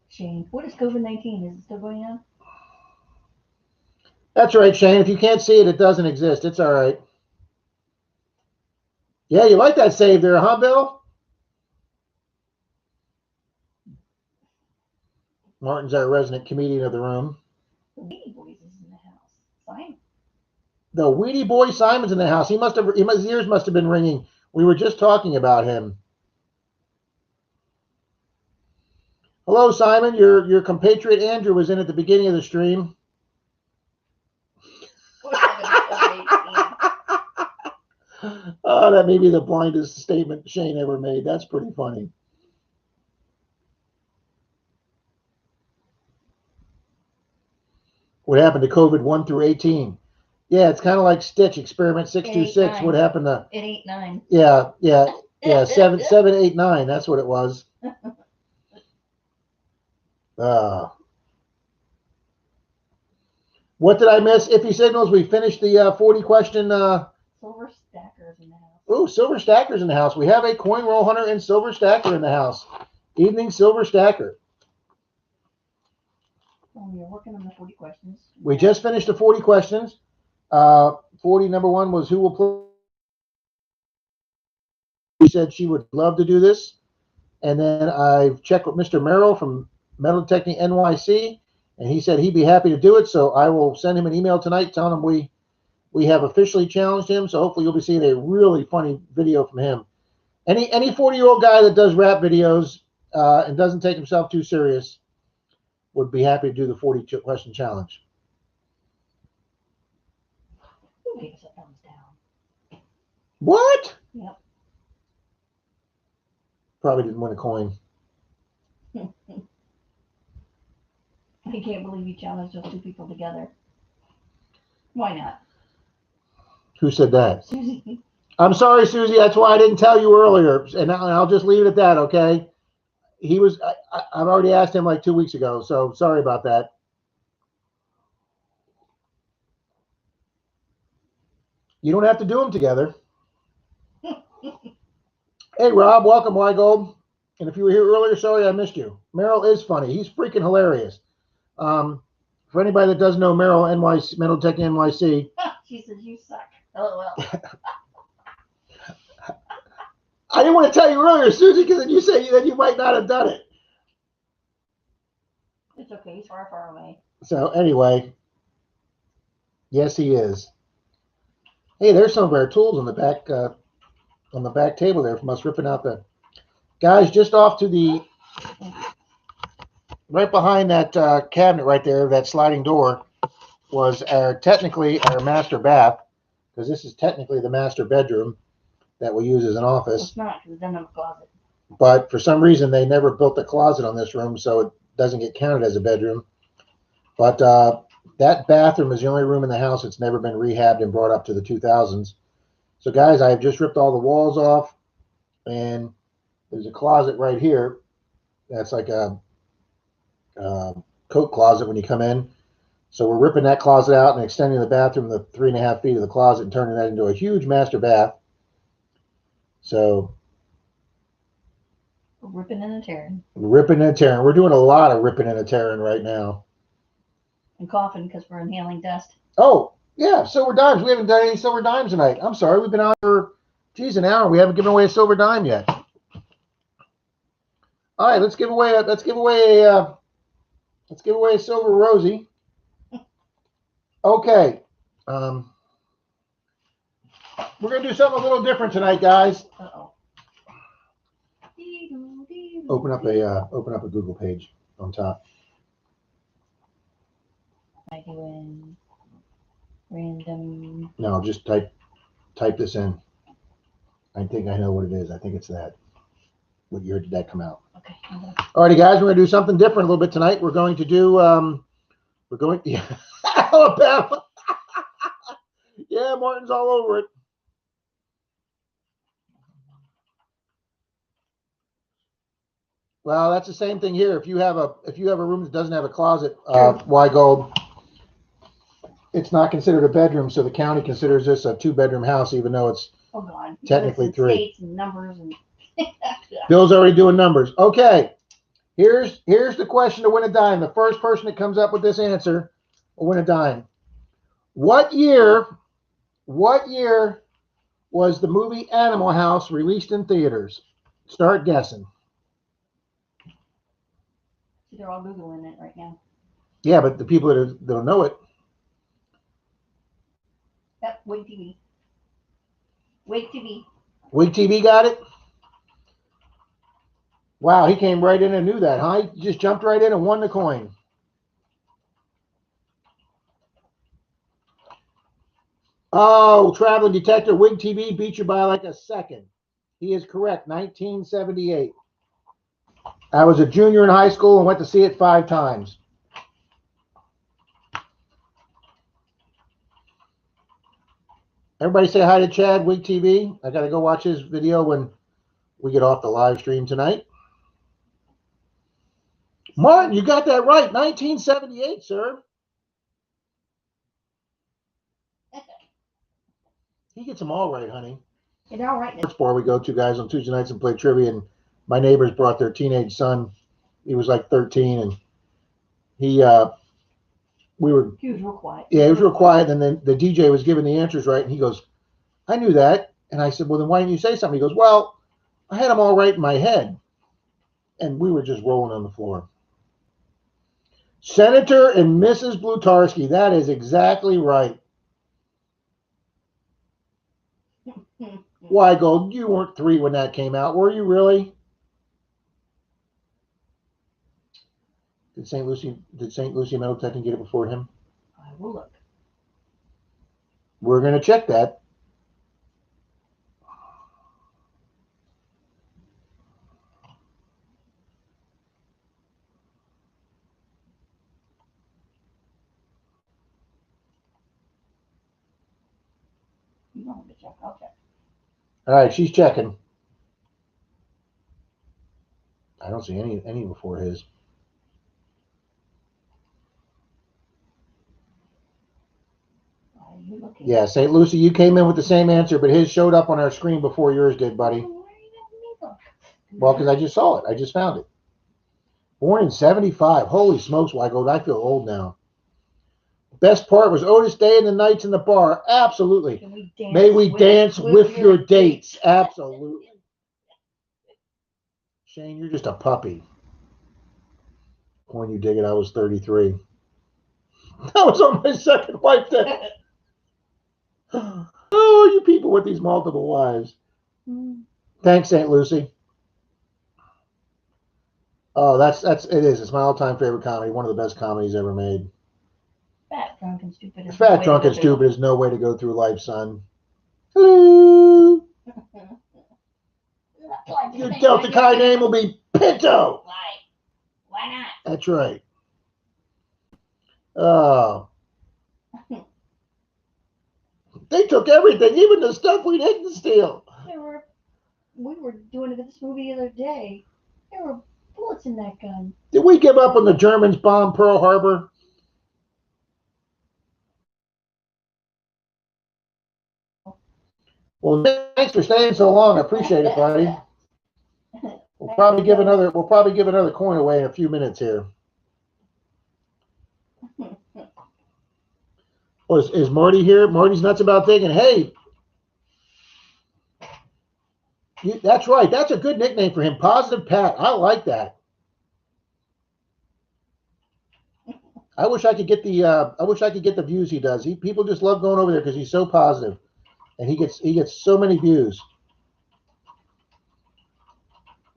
Shane, what is COVID-19? Is it still going on? That's right, Shane. If you can't see it, it doesn't exist. It's all right. Yeah, you like that save there, huh, Bill? Martin's our resident comedian of the room. The Weedy Boys is in the house. Fine. The Weedy Boy Simon's in the house. His ears must have been ringing. We were just talking about him. Hello, Simon. Your compatriot Andrew was in at the beginning of the stream. Oh, that may be the blindest statement Shane ever made. That's pretty funny. What happened to COVID 1 through 18? Yeah, it's kind of like Stitch, Experiment 6 through 6. What happened to? It 8, 9. Yeah. 7, 8, 9. That's what it was. What did I miss? Iffy Signals, we finished the 40 question. Silver Stacker's in the house. Oh, Silver Stacker's in the house. We have a coin roll hunter and Silver Stacker in the house. Evening, Silver Stacker. Well, we are working on the 40 questions. We just finished the 40 questions. 40, number 1 was who will play. She said she would love to do this. And then I've checked with Mr. Merrill from Metal Detecting NYC, and he said he'd be happy to do it. So I will send him an email tonight telling him we have officially challenged him. So hopefully you'll be seeing a really funny video from him. Any 40-year-old guy that does rap videos and doesn't take himself too serious would be happy to do the 40 question challenge. Who gave us a thumbs down? What? Yep. Probably didn't win a coin. I can't believe you challenged those 2 people together. Why not? Who said that? Susie. I'm sorry, Susie. That's why I didn't tell you earlier. And I'll just leave it at that, okay? I've already asked him like 2 weeks ago, so sorry about that. You don't have to do them together. Hey, Rob, welcome, Wygold. And if you were here earlier, sorry I missed you. Merrill is funny. He's freaking hilarious. For anybody that doesn't know Merrill, NYC, Metal Tech NYC. She says, you suck. LOL. I didn't want to tell you earlier, Susie, because then you say that you might not have done it. It's okay. He's far, far away. So anyway, yes, he is. Hey, there's some of our tools on the back table there from us ripping out the guys just off to the right behind that cabinet right there, that sliding door was technically our master bath, because this is technically the master bedroom that we use as an Well, office. it's not because it doesn't have a closet. But for some reason, they never built a closet on this room, so it doesn't get counted as a bedroom. But that bathroom is the only room in the house that's never been rehabbed and brought up to the 2000s. So, guys, I have just ripped all the walls off, and there's a closet right here. That's like a coat closet when you come in. So we're ripping that closet out and extending the bathroom the 3.5 feet of the closet and turning that into a huge master bath. So Ripping and tearing. ripping and tearing. We're doing a lot of ripping and tearing right now. And coughing because we're inhaling dust. Oh, yeah, silver dimes. We haven't done any silver dimes tonight. I'm sorry. We've been on for, an hour. We haven't given away a silver dime yet. All right, let's give away a silver Rosie. Okay. We're gonna do something a little different tonight, guys. Uh-oh. Open up a Google page on top. Am I doing random? No, just type this in. I think I know what it is. I think it's that. What year did that come out? Okay. Alrighty, guys, we're gonna do something different a little bit tonight. We're going to do yeah, Alabama. Yeah, Martin's all over it. Well, that's the same thing here. If you have a room that doesn't have a closet, why gold? It's not considered a bedroom, so the county considers this a 2-bedroom house, even though it's technically 3. States and numbers and Bill's already doing numbers. Okay, here's the question to win a dime. The first person that comes up with this answer will win a dime. What year was the movie Animal House released in theaters? Start guessing. they're all Googling it right now. Yeah, but the people that don't know it. Yep, Wig TV. Wig TV. Wig TV got it? Wow, he came right in and knew that, huh? He just jumped right in and won the coin. Oh, traveling detective, Wig TV beat you by like a second. He is correct, 1978. I was a junior in high school and went to see it 5 times. Everybody say hi to Chad, Wig TV. I got to go watch his video when we get off the live stream tonight. Martin, you got that right. 1978, sir. He gets them all right, honey. It's all right. Sports bar we go to, guys, on Tuesday nights and play trivia, and my neighbors brought their teenage son. He was like 13, and he was real quiet. Yeah, he was real quiet, and then the DJ was giving the answers right, and he goes, I knew that. And I said, well, then why didn't you say something? He goes, well, I had them all right in my head. And we were just rolling on the floor. Senator and Mrs. Blutarski. That is exactly right. Why, Gold? You weren't 3 when that came out, were you really? Did St. Lucie Metal Detecting get it before him? I will look. We're going to check that. You don't want to check. I'll check. All right, she's checking. I don't see any before his. You looking? Yeah, St. Lucie, you came in with the same answer, but his showed up on our screen before yours did, buddy. Why are you letting me look? Well, because I just saw it. I just found it. Born in 75. Holy smokes, Wygold. I feel old now. Best part was Otis Day and the Nights in the Bar. Absolutely. Can we dance May we dance with your dates. Absolutely. Shane, you're just a puppy. When you dig it, I was 33. I was on my second wife then. Oh, you people with these multiple wives. Thanks, Aunt Lucy. Oh, it is. It's my all-time favorite comedy. One of the best comedies ever made. Fat, drunk, and stupid. Fat, drunk, and stupid is no way to go through life, son. Hello. Your Delta Chi name will be Pinto. Why? Why not? That's right. Oh. They took everything, even the stuff we didn't steal. We were doing this movie the other day. There were bullets in that gun. Did we give up when the Germans bombed Pearl Harbor? Well, thanks for staying so long. I appreciate it, buddy. We'll probably give another coin away in a few minutes here. Well, is Marty here? Marty's nuts about thinking, hey, that's right. That's a good nickname for him. Positive Pat. I like that. I wish I could get the views he does. People just love going over there because he's so positive, and he gets so many views.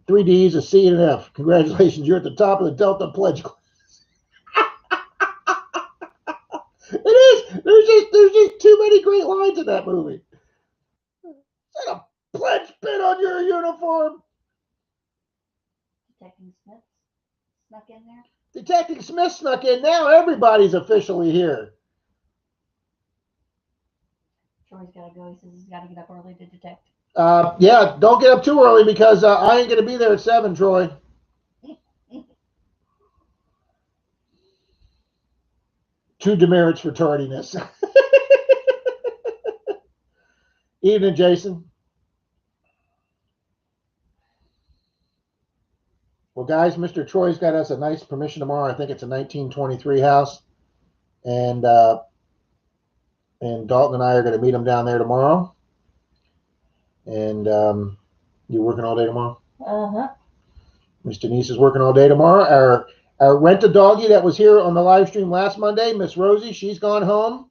3 D's, a C, and an F. Congratulations, you're at the top of the Delta Pledge class. It is. There's just too many great lines in that movie. It's like a pledge pin on your uniform. Detective Smith snuck in there. Detective Smith snuck in. Now everybody's officially here. Troy's gotta go. He says he's gotta get up early to detect. Yeah, don't get up too early because I ain't gonna be there at 7, Troy. Two demerits for tardiness. Evening, Jason. Well, guys, Mr. Troy's got us a nice permission tomorrow. I think it's a 1923 house, and Dalton and I are going to meet him down there tomorrow. And you working all day tomorrow? Miss Denise is working all day tomorrow. Our rent-a-doggy that was here on the live stream last Monday, Miss Rosie, she's gone home.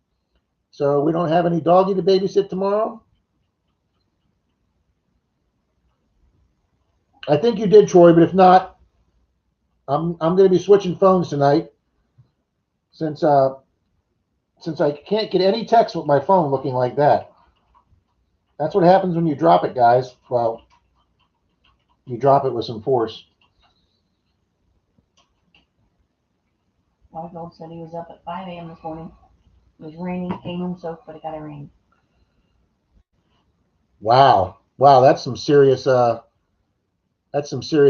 So we don't have any doggy to babysit tomorrow. I think you did, Troy, but if not, I'm going to be switching phones tonight since I can't get any text with my phone looking like that. That's what happens when you drop it, guys. Well, you drop it with some force. Michael said he was up at 5 a.m. this morning. It was raining, came home soaked, but it got to rain. Wow, that's some serious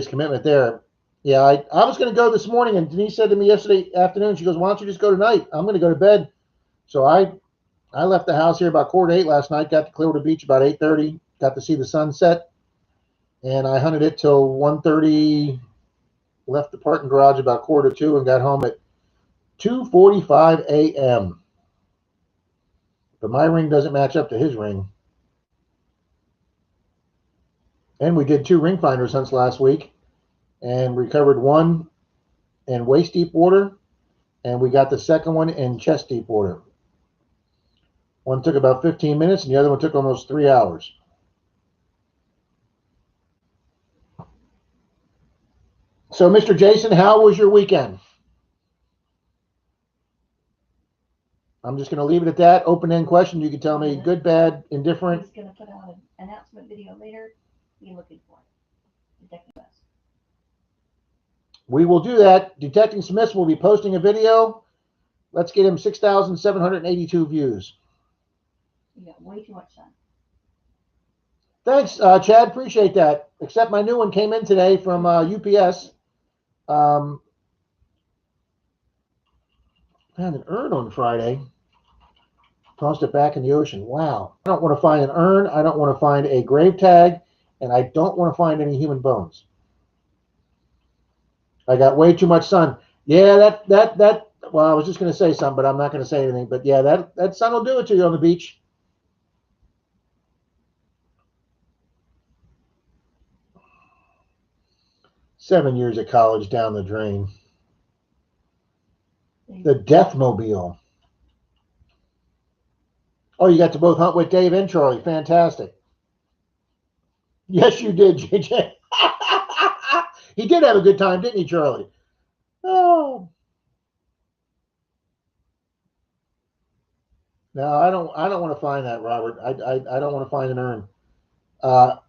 commitment there. Yeah, I was going to go this morning, and Denise said to me yesterday afternoon, she goes, "Why don't you just go tonight? I'm going to go to bed." So I left the house here about 7:45 last night. Got to Clearwater Beach about 8:30. Got to see the sunset, and I hunted it till 1:30. Left the parking garage about 1:45 and got home at 2:45 a.m. But my ring doesn't match up to his ring. And we did 2 ring finders hunts last week and recovered one in waist deep water, and we got the second one in chest deep water. One took about 15 minutes and the other one took almost 3 hours. So, Mr. Jason, how was your weekend? I'm just going to leave it at that. Open-end question. You can tell me good, bad, indifferent. He's going to put out an announcement video later. Be looking for it. Detective Smith. We will do that. Detective Smith will be posting a video. Let's get him 6,782 views. You got way too much sun. Thanks, Chad. Appreciate that. Except my new one came in today from UPS. Found an urn on Friday. Tossed it back in the ocean. Wow. I don't want to find an urn. I don't want to find a grave tag. And I don't want to find any human bones. I got way too much sun. Yeah, well, I was just going to say something, but I'm not going to say anything. But yeah, that sun will do it to you on the beach. 7 years of college down the drain. The Deathmobile. Oh, you got to both hunt with Dave and Charlie. Fantastic. Yes, you did, JJ. He did have a good time, didn't he, Charlie? Oh. No, I don't want to find that, Robert. I don't want to find an urn.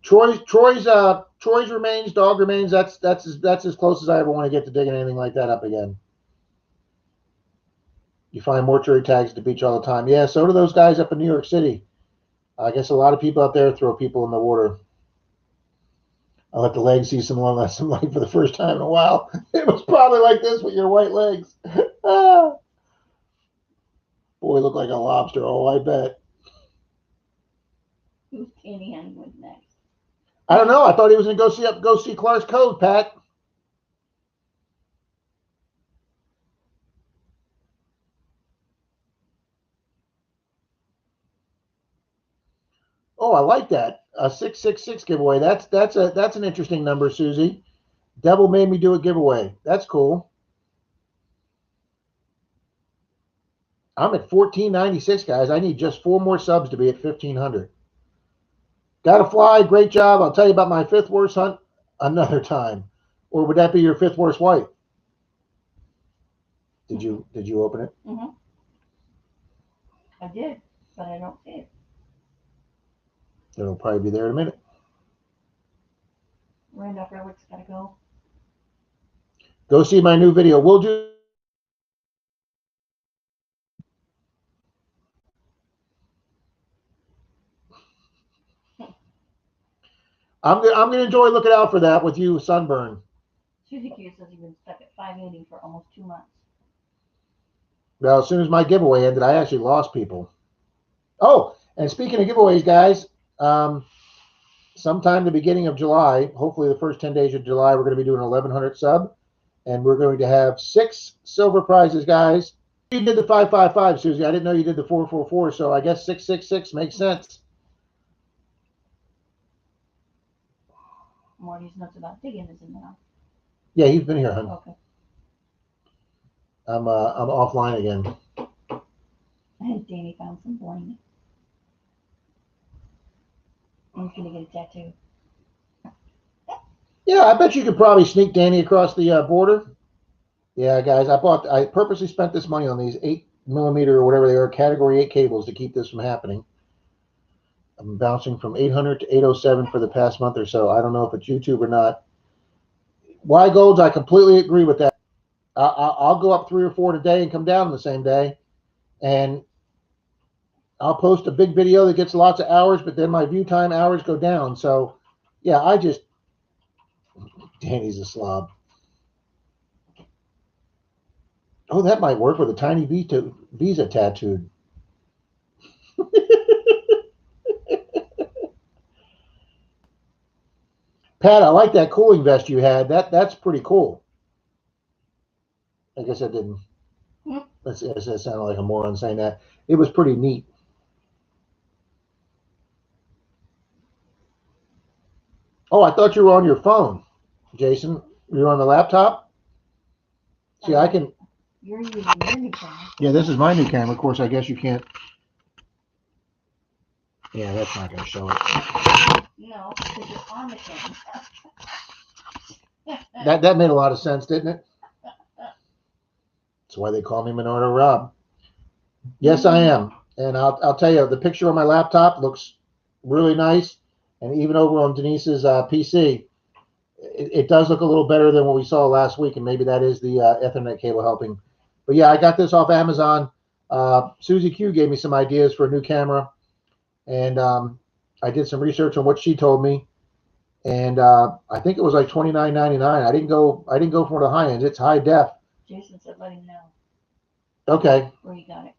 Troy's remains, dog remains. That's as close as I ever want to get to digging anything like that up again. You find mortuary tags at the beach all the time. Yeah, so do those guys up in New York City. I guess a lot of people out there throw people in the water. I let the legs see some light for the first time in a while. It was probably like this with your white legs. Ah. Boy, look like a lobster. Oh, I bet. Who's Danny Henwood next? I don't know. I thought he was going to go see Clark's Cove, Pat. Oh, I like that. A 666 giveaway. That's an interesting number, Susie. Devil made me do a giveaway. That's cool. I'm at 1496, guys. I need just 4 more subs to be at 1500. Gotta fly. Great job. I'll tell you about my 5th worst hunt another time. Or would that be your 5th worst white? Did you open it? Mm-hmm. I did, but I don't see it. It'll probably be there in a minute. Randolph Redwood's gotta go. Go see my new video. We'll do. I'm gonna enjoy looking out for that with you, Sunburn. Susie Q says you've been stuck at 580 for almost 2 months. Well, as soon as my giveaway ended, I actually lost people. Oh, and speaking of giveaways, guys, sometime the beginning of July, hopefully the first 10 days of July, we're going to be doing 1100 sub, and we're going to have 6 silver prizes, guys. You did the 555, Susie. I didn't know you did the 444, so I guess 666 makes sense. Marty's nuts about digging is in now. Yeah, he's been here, hon. Okay. I'm offline again. And Danny found some bling. And he's gonna get a tattoo. Yeah, I bet you could probably sneak Danny across the border. Yeah, guys, I purposely spent this money on these 8mm or whatever they are, category 8 cables to keep this from happening. I'm bouncing from 800 to 807 for the past month or so. I don't know if it's YouTube or not. Why Golds, I completely agree with that. I'll go up 3 or 4 today and come down on the same day. And I'll post a big video that gets lots of hours, but then my view time hours go down. So, yeah, Danny's a slob. Oh, that might work with a tiny Visa tattooed. Pat, I like that cooling vest you had. That's pretty cool. I guess I didn't. That sounded like a moron saying that. It was pretty neat. Oh, I thought you were on your phone, Jason. You're on the laptop? See, I can. You're using your new camera. Yeah, this is my new camera. Of course, I guess you can't. Yeah, that's not going to show it. No, because you're on the camera. That made a lot of sense, didn't it? That's why they call me Monardo Rob. Yes, I am. And I'll tell you, the picture on my laptop looks really nice. And even over on Denise's PC, it does look a little better than what we saw last week. And maybe that is the Ethernet cable helping. But yeah, I got this off Amazon. Susie Q gave me some ideas for a new camera. And I did some research on what she told me. And I think it was like $29.99. I didn't go for one of the high ends. It's high def. Jason said let him know Okay. where you got it.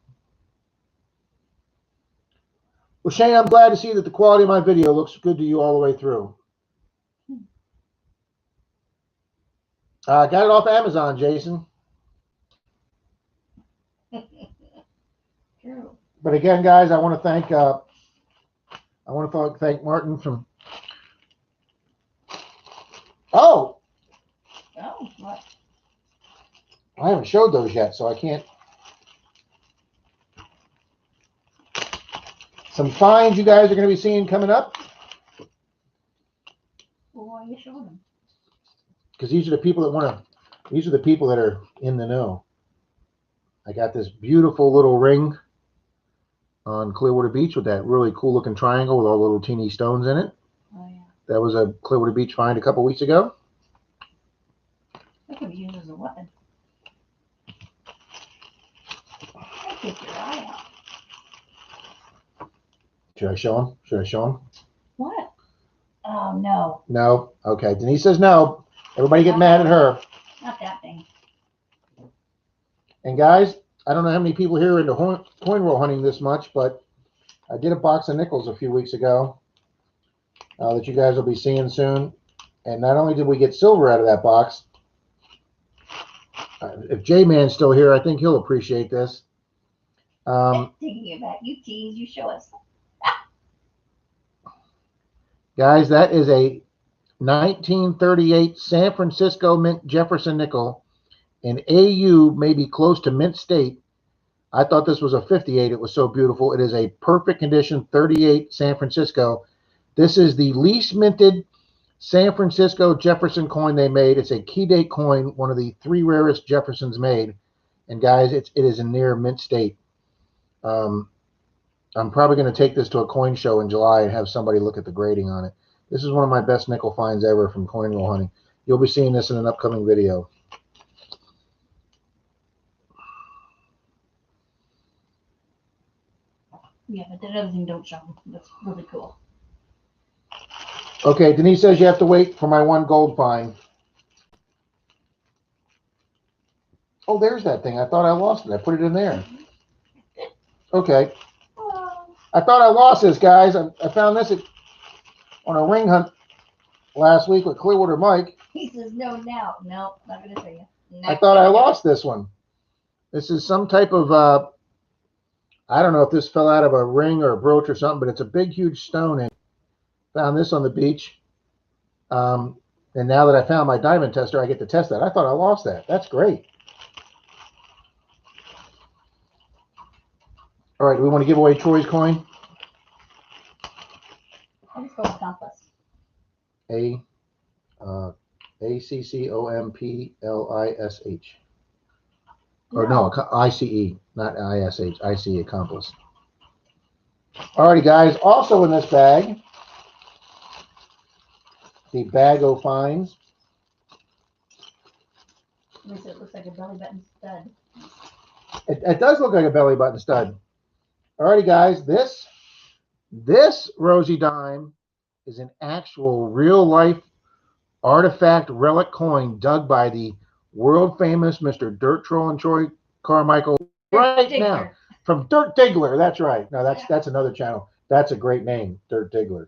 Well, Shane, I'm glad to see that the quality of my video looks good to you all the way through. Got it off Amazon, Jason. True. But again, guys, I want to thank Martin from. Oh, Oh, what? I haven't showed those yet, so I can't. Some finds you guys are going to be seeing coming up, Well, why are you showing them? because these are the people that want to. These are the people that are in the know. I got this beautiful little ring on Clearwater Beach with that really cool looking triangle with all the little teeny stones in it. Oh, yeah. That was a Clearwater Beach find a couple weeks ago. That could be used as a weapon. I'd take your eye out. Should I show him? Should I show him? What? Oh, no. No. Okay. Denise says no. Everybody get mad at her. Not that thing. And guys, I don't know how many people here are into coin roll hunting this much, but I did a box of nickels a few weeks ago that you guys will be seeing soon. And not only did we get silver out of that box, if J-Man's still here, I think he'll appreciate this. Taking it back. You tease, you show us. Guys, that is a 1938 San Francisco Mint Jefferson nickel, and AU may be close to mint state. I thought this was a 58. It was so beautiful. It is a perfect condition 38 San Francisco. This is the least minted San Francisco Jefferson coin they made. It's a key date coin, one of the 3 rarest Jeffersons made. And guys, it is in near mint state. I'm probably going to take this to a coin show in July and have somebody look at the grading on it. This is one of my best nickel finds ever from coin roll hunting. You'll be seeing this in an upcoming video. Yeah, but that other thing don't show them. That's really cool. Okay, Denise says you have to wait for my one gold find. Oh, there's that thing. I thought I lost it. I put it in there. Okay. I thought I lost this, guys. I found this on a ring hunt last week with Clearwater Mike. He says no now. No, not going to tell you. I thought I lost this one. This is some type of, I don't know if this fell out of a ring or a brooch or something, but it's a big, huge stone. And found this on the beach. And now that I found my diamond tester, I get to test that. I thought I lost that. That's great. All right, do we want to give away Troy's coin? I'll just go with Compass. ACCOMPLISH. Or no, ICE, not ISH. ICE accomplice. Alrighty, guys. Also in this bag, the bag o' finds. At least it looks like a belly button stud. It does look like a belly button stud. Alrighty, guys. This Rosie dime is an actual real life artifact relic coin dug by the world famous Mr. Dirt Troll and Troy Carmichael right now from Dirt Diggler. That's right. No, that's another channel. That's a great name, Dirt Diggler.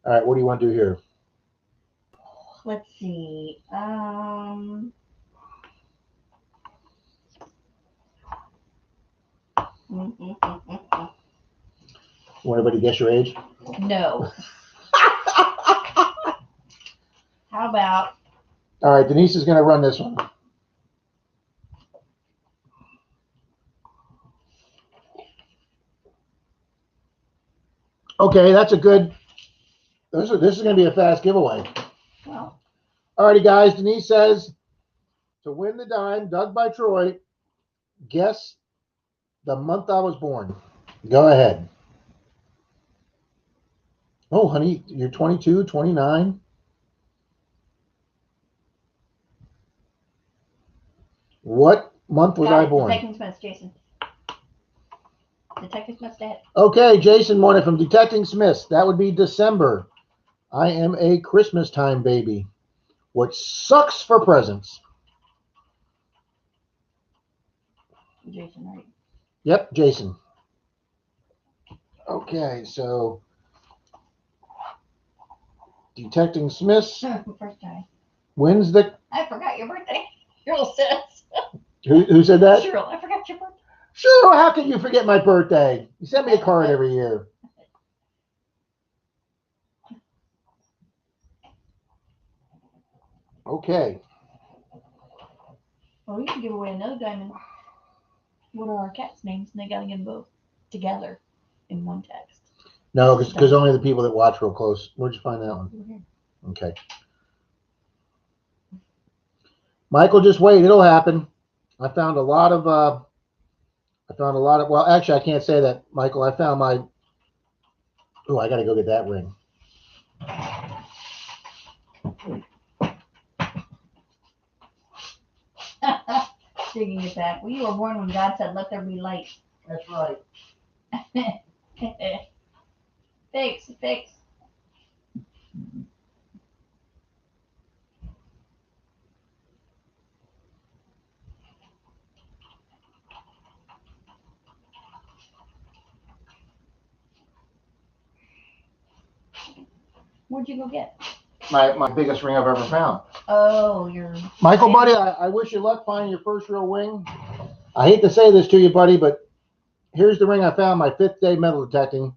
All right, what do you want to do here? Let's see. Want everybody to guess your age? No. How about? All right, Denise is going to run this one. Okay, that's a good. This is going to be a fast giveaway. Well, Alrighty, guys. Denise says to win the dime dug by Troy, guess the month I was born. Go ahead. Oh, honey, you're 22, 29. What month was I born? Detective Smith, Jason. Detective Smith, Dad. Okay, Jason won it from Detecting Smiths. That would be December. I am a Christmas time baby, which sucks for presents. Jason, right? Yep, Jason. Okay, so Detecting Smiths First time. wins the. I forgot your birthday. Cheryl says. Who said that? Cheryl, I forgot your birthday. Sure, how can you forget my birthday? You send me a card every year. Okay. Well, we can give away another diamond. What are our cats' names? And they gotta get them both together in one text. No, because only the people that watch real close. Where'd you find that one? Over here. Okay. Michael, just wait. It'll happen. I found a lot of, well, actually, I can't say that, Michael. I found my, oh, I got to go get that ring. Digging at that. Well, you were born when God said, let there be light. That's right. Fix. What'd you go get? My biggest ring I've ever found. Oh, your Michael, buddy, I wish you luck finding your first real ring. I hate to say this to you, buddy, but here's the ring I found my 5th day metal detecting,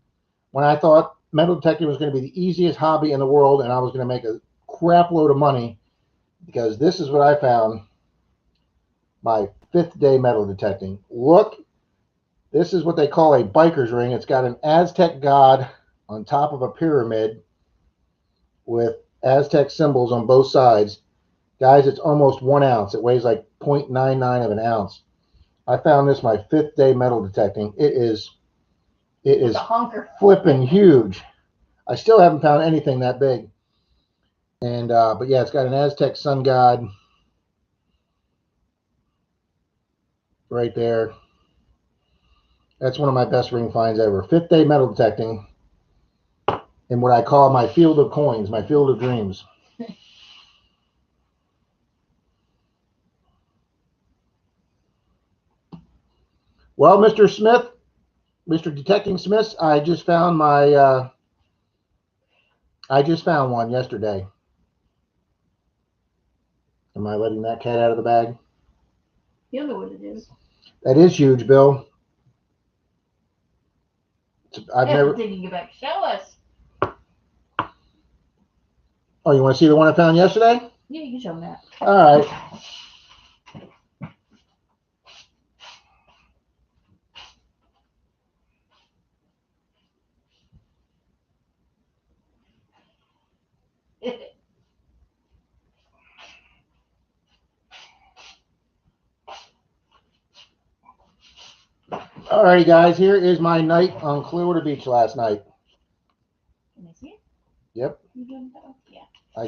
when I thought metal detecting was going to be the easiest hobby in the world and I was going to make a crap load of money, because this is what I found my 5th day metal detecting. Look, this is what they call a biker's ring. It's got an Aztec god on top of a pyramid with Aztec symbols on both sides. Guys, it's almost 1 ounce. It weighs like 0.99 of an ounce. I found this my 5th day metal detecting. It is a honker. Flipping huge. I still haven't found anything that big. And but yeah, it's got an Aztec sun god right there. That's one of my best ring finds ever. 5th day metal detecting in what I call my field of coins, my field of dreams. Well, Mr. Smith, Mr. Detecting Smith, I just found my, I just found one yesterday. Am I letting that cat out of the bag? You know what it is. That is huge, Bill. I've never. Taking you back. Show us. Oh, you want to see the one I found yesterday? Yeah, you can show them that. All right. All righty, guys. Here is my night on Clearwater Beach last night. Can I see it? Yep. You doing that? Yeah. I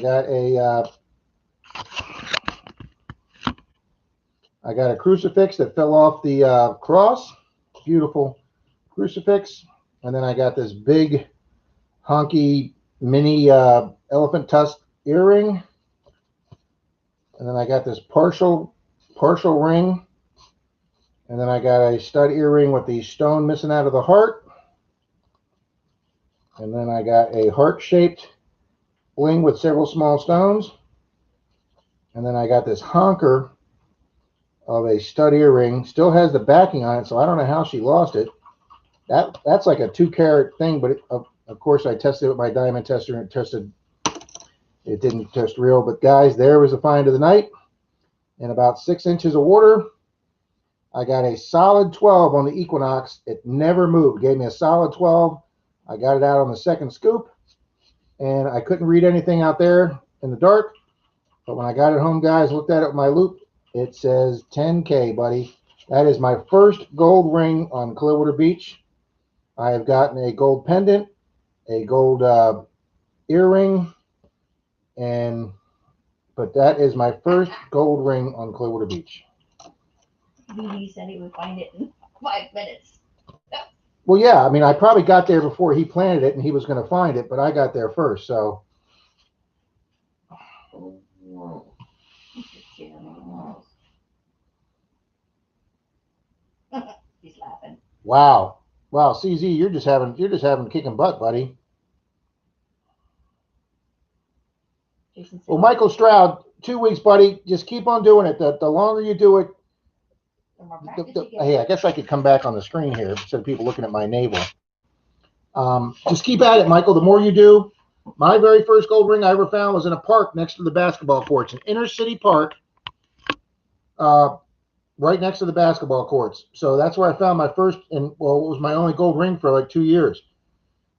got a crucifix that fell off the cross. Beautiful crucifix. And then I got this big, honky, mini elephant tusk earring. And then I got this partial ring. And then I got a stud earring with the stone missing out of the heart. And then I got a heart-shaped bling with several small stones. And then I got this honker of a stud earring. Still has the backing on it, so I don't know how she lost it. That's like a 2-carat thing, but of course I tested it with my diamond tester and it didn't test real. But guys, there was the find of the night. In about 6 inches of water. I got a solid 12 on the Equinox. It never moved. Gave me a solid 12. I got it out on the second scoop, and I couldn't read anything out there in the dark. But when I got it home, guys, looked at it with my loupe, it says 10K, buddy. That is my first gold ring on Clearwater Beach. I have gotten a gold pendant, a gold earring, but that is my first gold ring on Clearwater Beach. BB said he would find it in 5 minutes. Well, yeah, I mean, I probably got there before he planted it and he was going to find it, but I got there first, so. He's laughing. Wow. Wow, CZ, you're just having kicking butt, buddy. Well, Michael Stroud, 2 weeks, buddy. Just keep on doing it. The longer you do it, hey, I guess I could come back on the screen here instead of people looking at my navel. Just keep at it, Michael. The more you do. My very first gold ring I ever found was in a park next to the basketball courts, an inner city park. right next to the basketball courts. So that's where I found my first, and well, it was my only gold ring for like 2 years.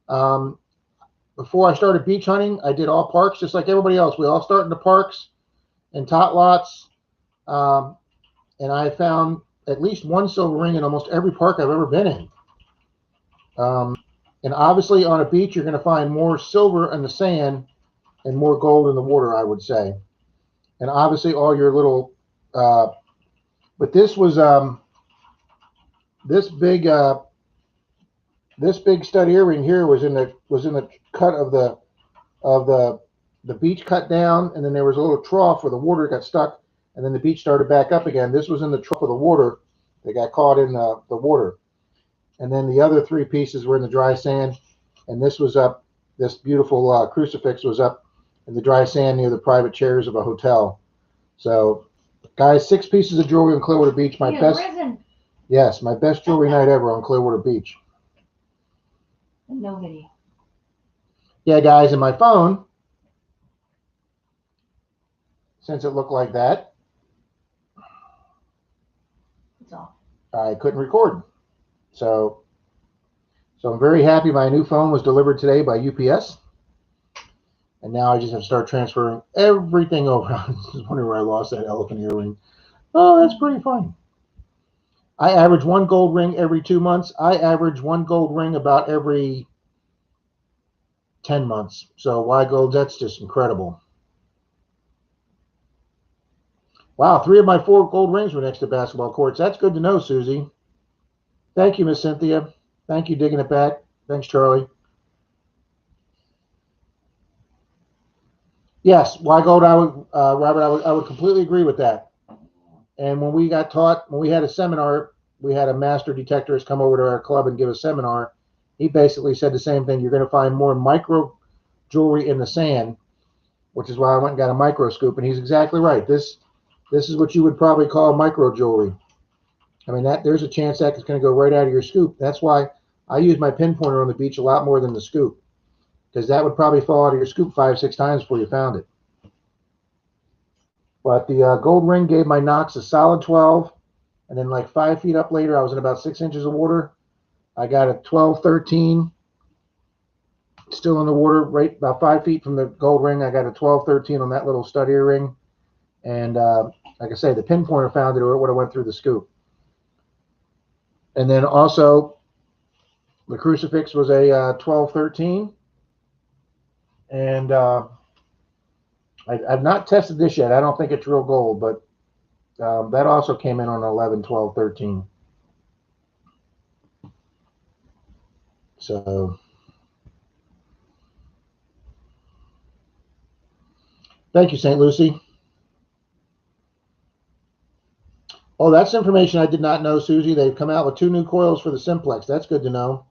Before I started beach hunting, I did all parks just like everybody else. We all start in the parks and tot lots. And I found at least one silver ring in almost every park I've ever been in. And obviously on a beach, you're going to find more silver in the sand and more gold in the water, I would say. And obviously all your little, but this was this big stud earring here was in the cut of the beach cut down, and then there was a little trough where the water got stuck, and then the beach started back up again. This was in the trough of the water that got caught in the water. And then the other three pieces were in the dry sand, and this was up, this beautiful crucifix was up in the dry sand near the private chairs of a hotel. So, guys, 6 pieces of jewelry on Clearwater Beach. My best, yes, my best jewelry night ever on Clearwater Beach. No video. Yeah, guys, and my phone, since it looked like that, That's all. I couldn't record. So I'm very happy my new phone was delivered today by UPS. And now I just have to start transferring everything over. I was just wondering where I lost that elephant earring. Oh, that's pretty funny. I average 1 gold ring every 2 months. I average 1 gold ring about every 10 months. So why gold? That's just incredible. Wow, 3 of my 4 gold rings were next to basketball courts. That's good to know, Susie. Thank you, Miss Cynthia. Thank you, digging it back. Thanks, Charlie. Yes, why gold? Robert, I would completely agree with that. And when we got taught, when we had a seminar, we had a master detectorist come over to our club and give a seminar. He basically said the same thing. You're going to find more micro jewelry in the sand, which is why I went and got a microscope. And he's exactly right. This is what you would probably call micro jewelry. I mean, there's a chance that it's going to go right out of your scoop. That's why I use my pinpointer on the beach a lot more than the scoop, because that would probably fall out of your scoop 5-6 times before you found it. But the gold ring gave my Knox a solid 12, and then like 5 feet up later, I was in about 6 inches of water. I got a 12-13, still in the water, right about 5 feet from the gold ring. I got a 12-13 on that little stud earring, and like I say, the pinpointer found it, or it would have went through the scoop. And then also, the crucifix was a 12-13, and I've not tested this yet. I don't think it's real gold, but that also came in on 11, 12, 13. So, thank you, St. Lucie. Oh, that's information I did not know, Susie. They've come out with 2 new coils for the Simplex. That's good to know.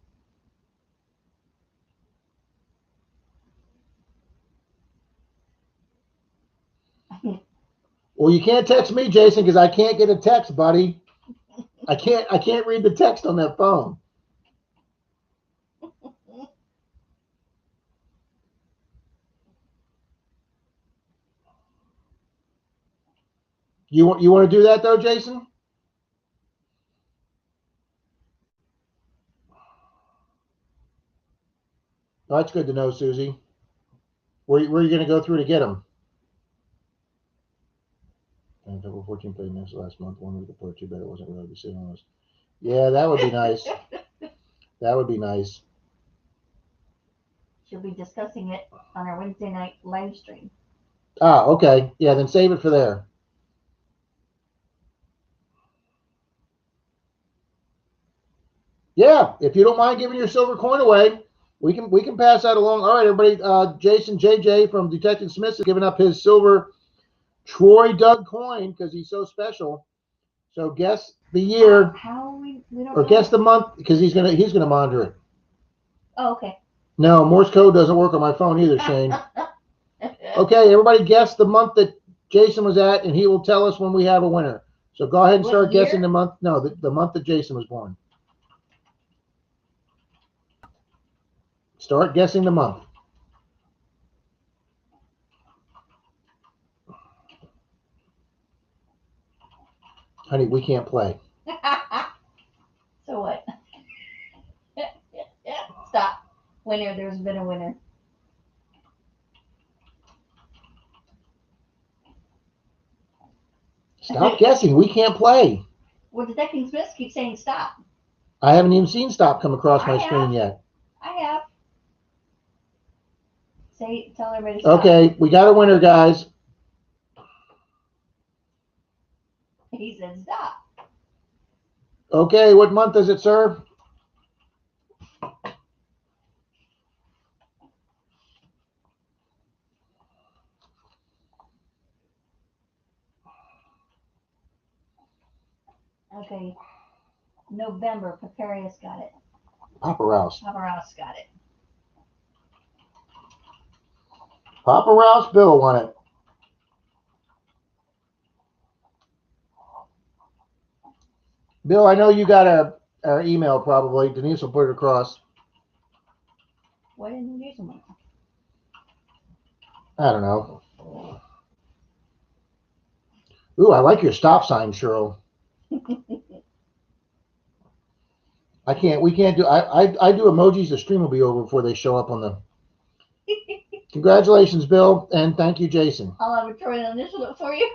Well, you can't text me, Jason, because I can't get a text, buddy. I can't read the text on that phone. You want to do that though, Jason? Oh, that's good to know, Susie. Where are you going to go through to get them? Double 14 played next last month. 1 week apart. Too bad it wasn't really sitting on us. Yeah, that would be nice. That would be nice. She'll be discussing it on our Wednesday night live stream. Ah, okay. Yeah, then save it for there. Yeah, if you don't mind giving your silver coin away, we can pass that along. All right, everybody. Jason JJ from Detective Smith is giving up his silver Troy Doug coin because he's so special. So guess the year How we don't or know. guess the month because he's gonna monitor it. Oh, okay. No, Morse code doesn't work on my phone either, Shane. Okay, everybody guess the month that Jason was at, and he will tell us when we have a winner. So go ahead and What start year? guessing the month. No, the month that Jason was born. Start guessing the month. Honey, we can't play. So what? Stop. Winner, there's been a winner. Stop guessing. We can't play. Well, Detecting Smith keeps saying stop. I haven't even seen stop come across my I screen have. yet. I have. Tell everybody to stop. Okay, we got a winner, guys. He said stop. Okay, what month is it, sir? Okay. November. Paparius got it. Papa Rouse. Papa Rouse got it. Papa Rouse Bill won it. Bill, I know you got our email probably. Denise will put it across. Why didn't you use them? I don't know. Ooh, I like your stop sign, Cheryl. We can't do, I do emojis. The stream will be over before they show up on the. Congratulations, Bill, and thank you, Jason. I'll have a Troy initial it for you.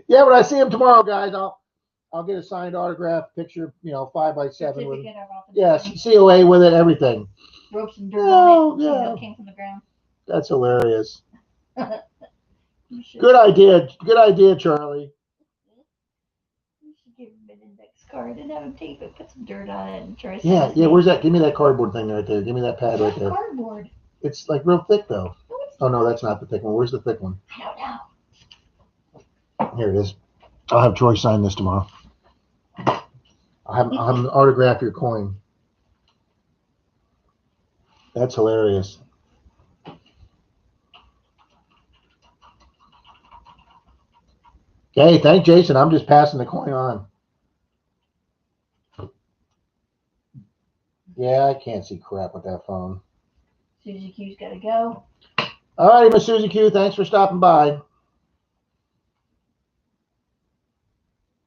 Yeah, when I see him tomorrow, guys, I'll get a signed autograph picture, 5x7 with, Certificate of yeah, authenticity. COA with it, everything. Rope some dirt Oh, on it. So yeah. it came from the ground. That's hilarious. You should, Good idea, Charlie. you should give him an index card and have him tape it, put some dirt on it, and try to Yeah, where's that? Give me that cardboard thing right there. Give me that pad right there. Cardboard. It's like real thick though. No, it's Oh no, that's not the thick one. Where's the thick one? I don't know. Here it is. I'll have Troy sign this tomorrow. I'll have him autograph your coin. That's hilarious. Okay, thank Jason. I'm just passing the coin on. Yeah, I can't see crap with that phone. Susie Q's got to go. All righty, Miss Susie Q. Thanks for stopping by.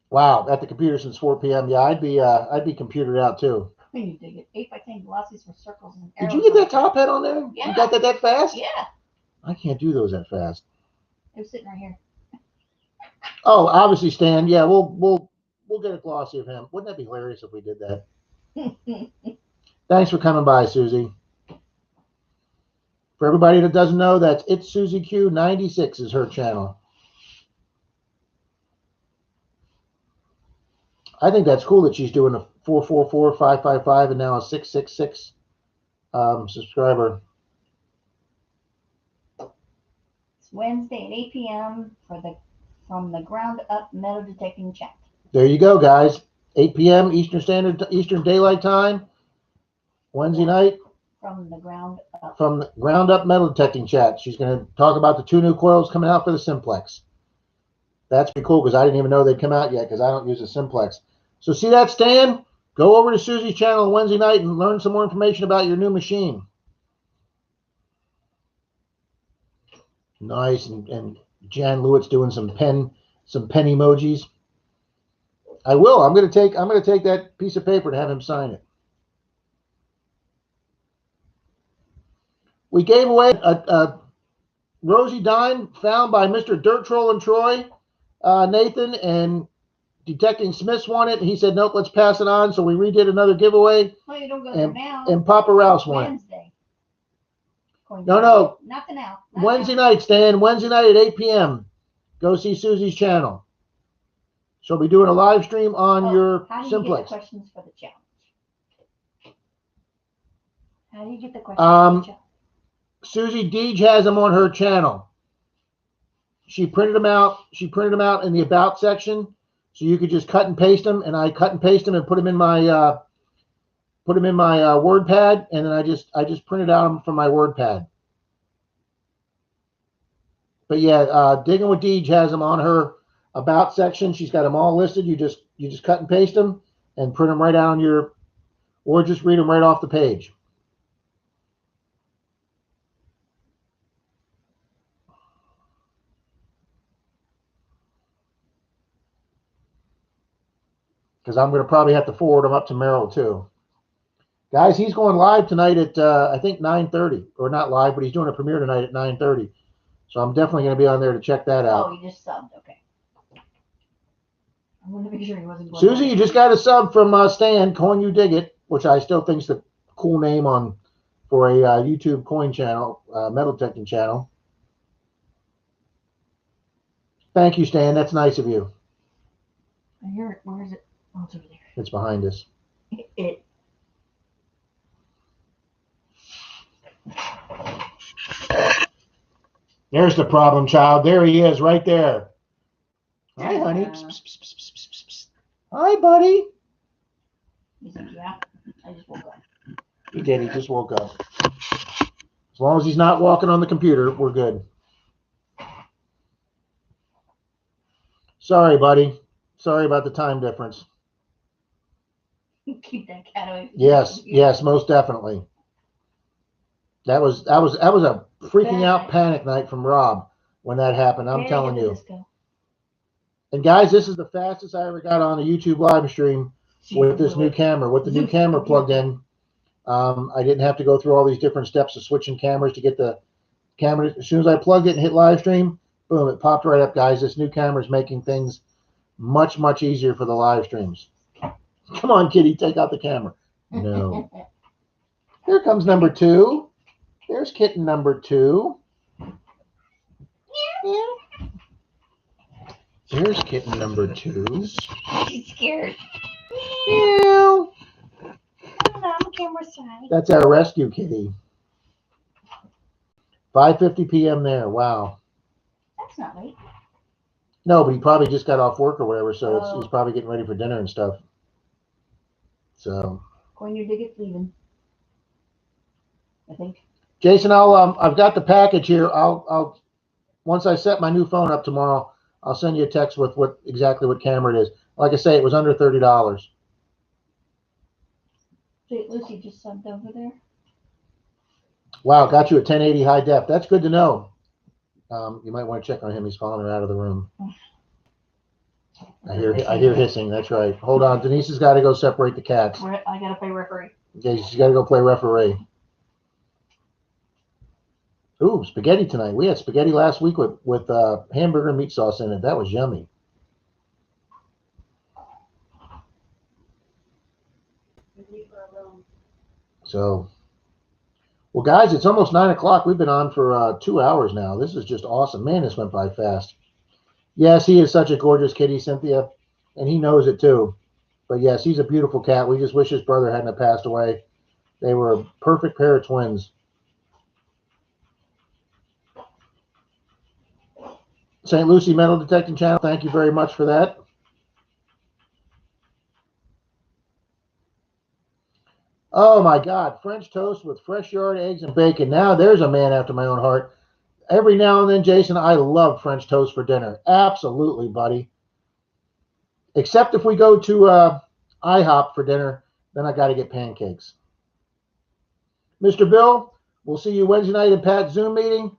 Wow, at the computer since 4 p.m. Yeah, I'd be computered out too. When you dig it, 8x10 glossies with circles and Did arrows. you get that top hat on there? Yeah. You got that fast? Yeah, I can't do those that fast. it was sitting right here. Oh, obviously, Stan. Yeah, we'll get a glossy of him. Wouldn't that be hilarious if we did that? Thanks for coming by, Susie. For everybody that doesn't know, that's It's Susie Q 96 is her channel. I think that's cool that she's doing a 444, 555, and now a 666 subscriber. It's Wednesday at 8 p.m. from the Ground Up Metal Detecting Chat. There you go, guys. 8 p.m. Eastern Daylight Time, Wednesday night. From the Ground Up. From the Ground Up Metal Detecting Chat. She's going to talk about the 2 new coils coming out for the Simplex. That's pretty cool because I didn't even know they'd come out yet because I don't use a Simplex. So see that, Stan? Go over to Susie's channel on Wednesday night and learn some more information about your new machine. Nice, and Jan Lewis doing some pen emojis. I will. I'm gonna take that piece of paper and have him sign it. We gave away a Rosie dime found by Mr. Dirt Troll and Troy, Nathan, and Detecting Smiths won it. And he said, nope, let's pass it on. So we redid another giveaway. Well, you don't go there now. And Papa Rouse won it. Wednesday. No. Not the now. Wednesday night, Stan. Wednesday night at 8 p.m. Go see Susie's channel. She'll be doing a live stream on your How do you Simplex. get the questions for the challenge? How do you get the questions for the challenge? Susie Deej has them on her channel. She printed them out. She printed them out in the About section, so you could just cut and paste them. And I cut and paste them and put them in my WordPad, and then I just printed out them from my WordPad. But yeah, Digging with Deej has them on her About section. She's got them all listed. You just cut and paste them and print them right out on your, or just read them right off the page. because I'm going to probably have to forward them up to Merrill too. Guys, he's going live tonight at I think 9:30, or not live, but he's doing a premiere tonight at 9:30. So I'm definitely going to be on there to check that out. Oh, you just subbed. Okay. I wanted to make sure he wasn't going Susie, you just got a sub from Stan, Coin You Dig It, which I still think is a cool name for a YouTube coin channel, metal detecting channel. Thank you, Stan. That's nice of you. I hear it. Where is it? Oh, it's over there. It's behind us. It. There's the problem child. There he is, right there. Hi, honey. Yeah. Psst, psst, psst, psst, psst, psst, psst. Hi, buddy. He's like, yeah. I just woke up. He did. He just woke up. As long as he's not walking on the computer, we're good. Sorry, buddy. Sorry about the time difference. Keep that cat away. From Yes, you. yes, most definitely. That was a freaking out panic night from Rob when that happened. I'm Where telling did you. this go? And guys, this is the fastest I ever got on a YouTube live stream with this new camera. With the new camera plugged in, I didn't have to go through all these different steps of switching cameras to get the camera. As soon as I plugged it and hit live stream, boom, it popped right up, guys. This new camera is making things much, much easier for the live streams. Come on, kitty, take out the camera. No. Here comes number 2. There's kitten number 2. Yeah. Here's kitten number 2. She's scared. Meow. I'm camera side. That's our rescue kitty. 5:50 p.m. there. Wow. That's not late. No, but he probably just got off work or whatever, so Oh. he's probably getting ready for dinner and stuff. So, Coin Your Dig It leaving. I think. Jason, I've got the package here. I'll once I set my new phone up tomorrow, I'll send you a text with exactly what camera it is. Like I say, it was under $30. St. Lucy just subbed over there. Wow, got you at 1080 high def. That's good to know. You might want to check on him. He's following her out of the room. I hear hissing. That's right. Hold on. Denise has got to go separate the cats. I gotta play referee. Okay, she's got to go play referee. Ooh, spaghetti tonight. We had spaghetti last week with hamburger and meat sauce in it. That was yummy. So, well, guys, it's almost 9 o'clock. We've been on for 2 hours now. This is just awesome. Man, this went by fast. Yes, he is such a gorgeous kitty, Cynthia, and he knows it too. But yes, he's a beautiful cat. We just wish his brother hadn't have passed away. They were a perfect pair of twins. St. Lucie Metal Detecting Channel, thank you very much for that. Oh my God, French toast with fresh yard eggs and bacon. Now there's a man after my own heart. Every now and then, Jason, I love French toast for dinner. Absolutely, buddy. Except if we go to IHOP for dinner, then I got to get pancakes. Mr. Bill, we'll see you Wednesday night at Pat's Zoom meeting.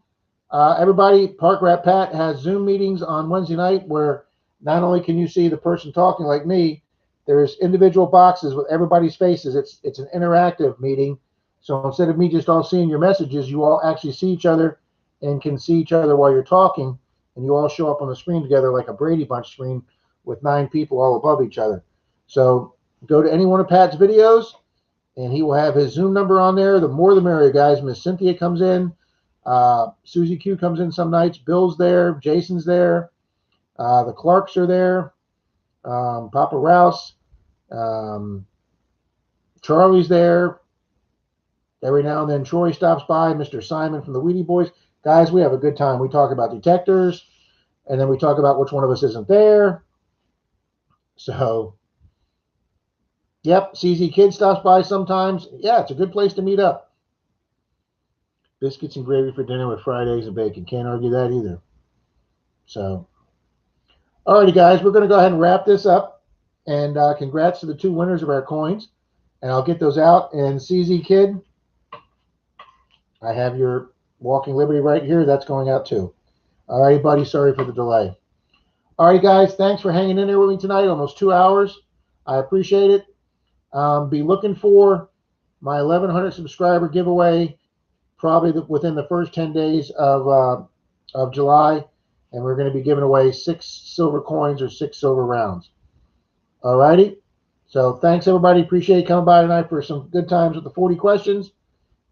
Everybody, Park Rat Pat has Zoom meetings on Wednesday night where not only can you see the person talking like me, there's individual boxes with everybody's faces. It's an interactive meeting. So instead of me just all seeing your messages, you all actually see each other and can see each other while you're talking, and you all show up on the screen together like a Brady Bunch screen with 9 people all above each other. So go to any one of Pat's videos, and he will have his Zoom number on there. The more the merrier, guys. Miss Cynthia comes in. Susie Q comes in some nights. Bill's there. Jason's there. The Clarks are there. Papa Rouse. Charlie's there. Every now and then Troy stops by. Mr. Simon from the Wheatie Boys. Guys, we have a good time. We talk about detectors, and then we talk about which one of us isn't there. So, yep, CZ Kid stops by sometimes. Yeah, it's a good place to meet up. Biscuits and gravy for dinner with fried eggs and bacon. Can't argue that either. So, alrighty, guys, we're going to go ahead and wrap this up. And congrats to the 2 winners of our coins. And I'll get those out. And CZ Kid, I have your Walking Liberty right here. That's going out too. All right, buddy. Sorry for the delay. All right, guys. Thanks for hanging in there with me tonight. Almost 2 hours. I appreciate it. Be looking for my 1,100 subscriber giveaway probably within the first 10 days of July. And we're going to be giving away 6 silver coins or 6 silver rounds. All righty. So thanks, everybody. Appreciate you coming by tonight for some good times with the 40 questions.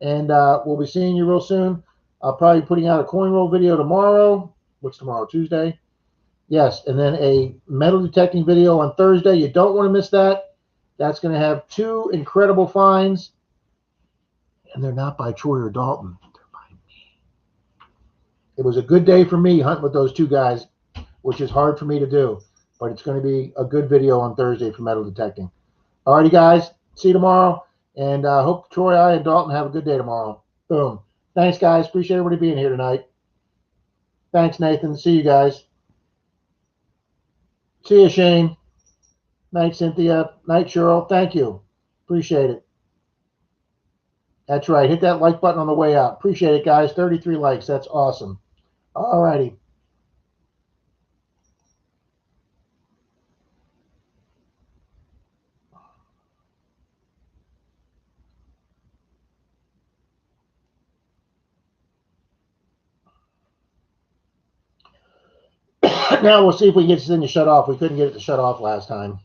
And we'll be seeing you real soon. I'll probably be putting out a coin roll video tomorrow. What's tomorrow? Tuesday? Yes. And then a metal detecting video on Thursday. You don't want to miss that. That's going to have 2 incredible finds. And they're not by Troy or Dalton. They're by me. It was a good day for me hunting with those 2 guys, which is hard for me to do. But it's going to be a good video on Thursday for metal detecting. All righty, guys. See you tomorrow. And hope Troy, I, and Dalton have a good day tomorrow. Boom. Thanks, guys. Appreciate everybody being here tonight. Thanks, Nathan. See you guys. See you, Shane. Night, Cynthia. Night, Cheryl. Thank you. Appreciate it. That's right. Hit that like button on the way out. Appreciate it, guys. 33 likes. That's awesome. All righty. Now we'll see if we can get this thing to shut off. We couldn't get it to shut off last time.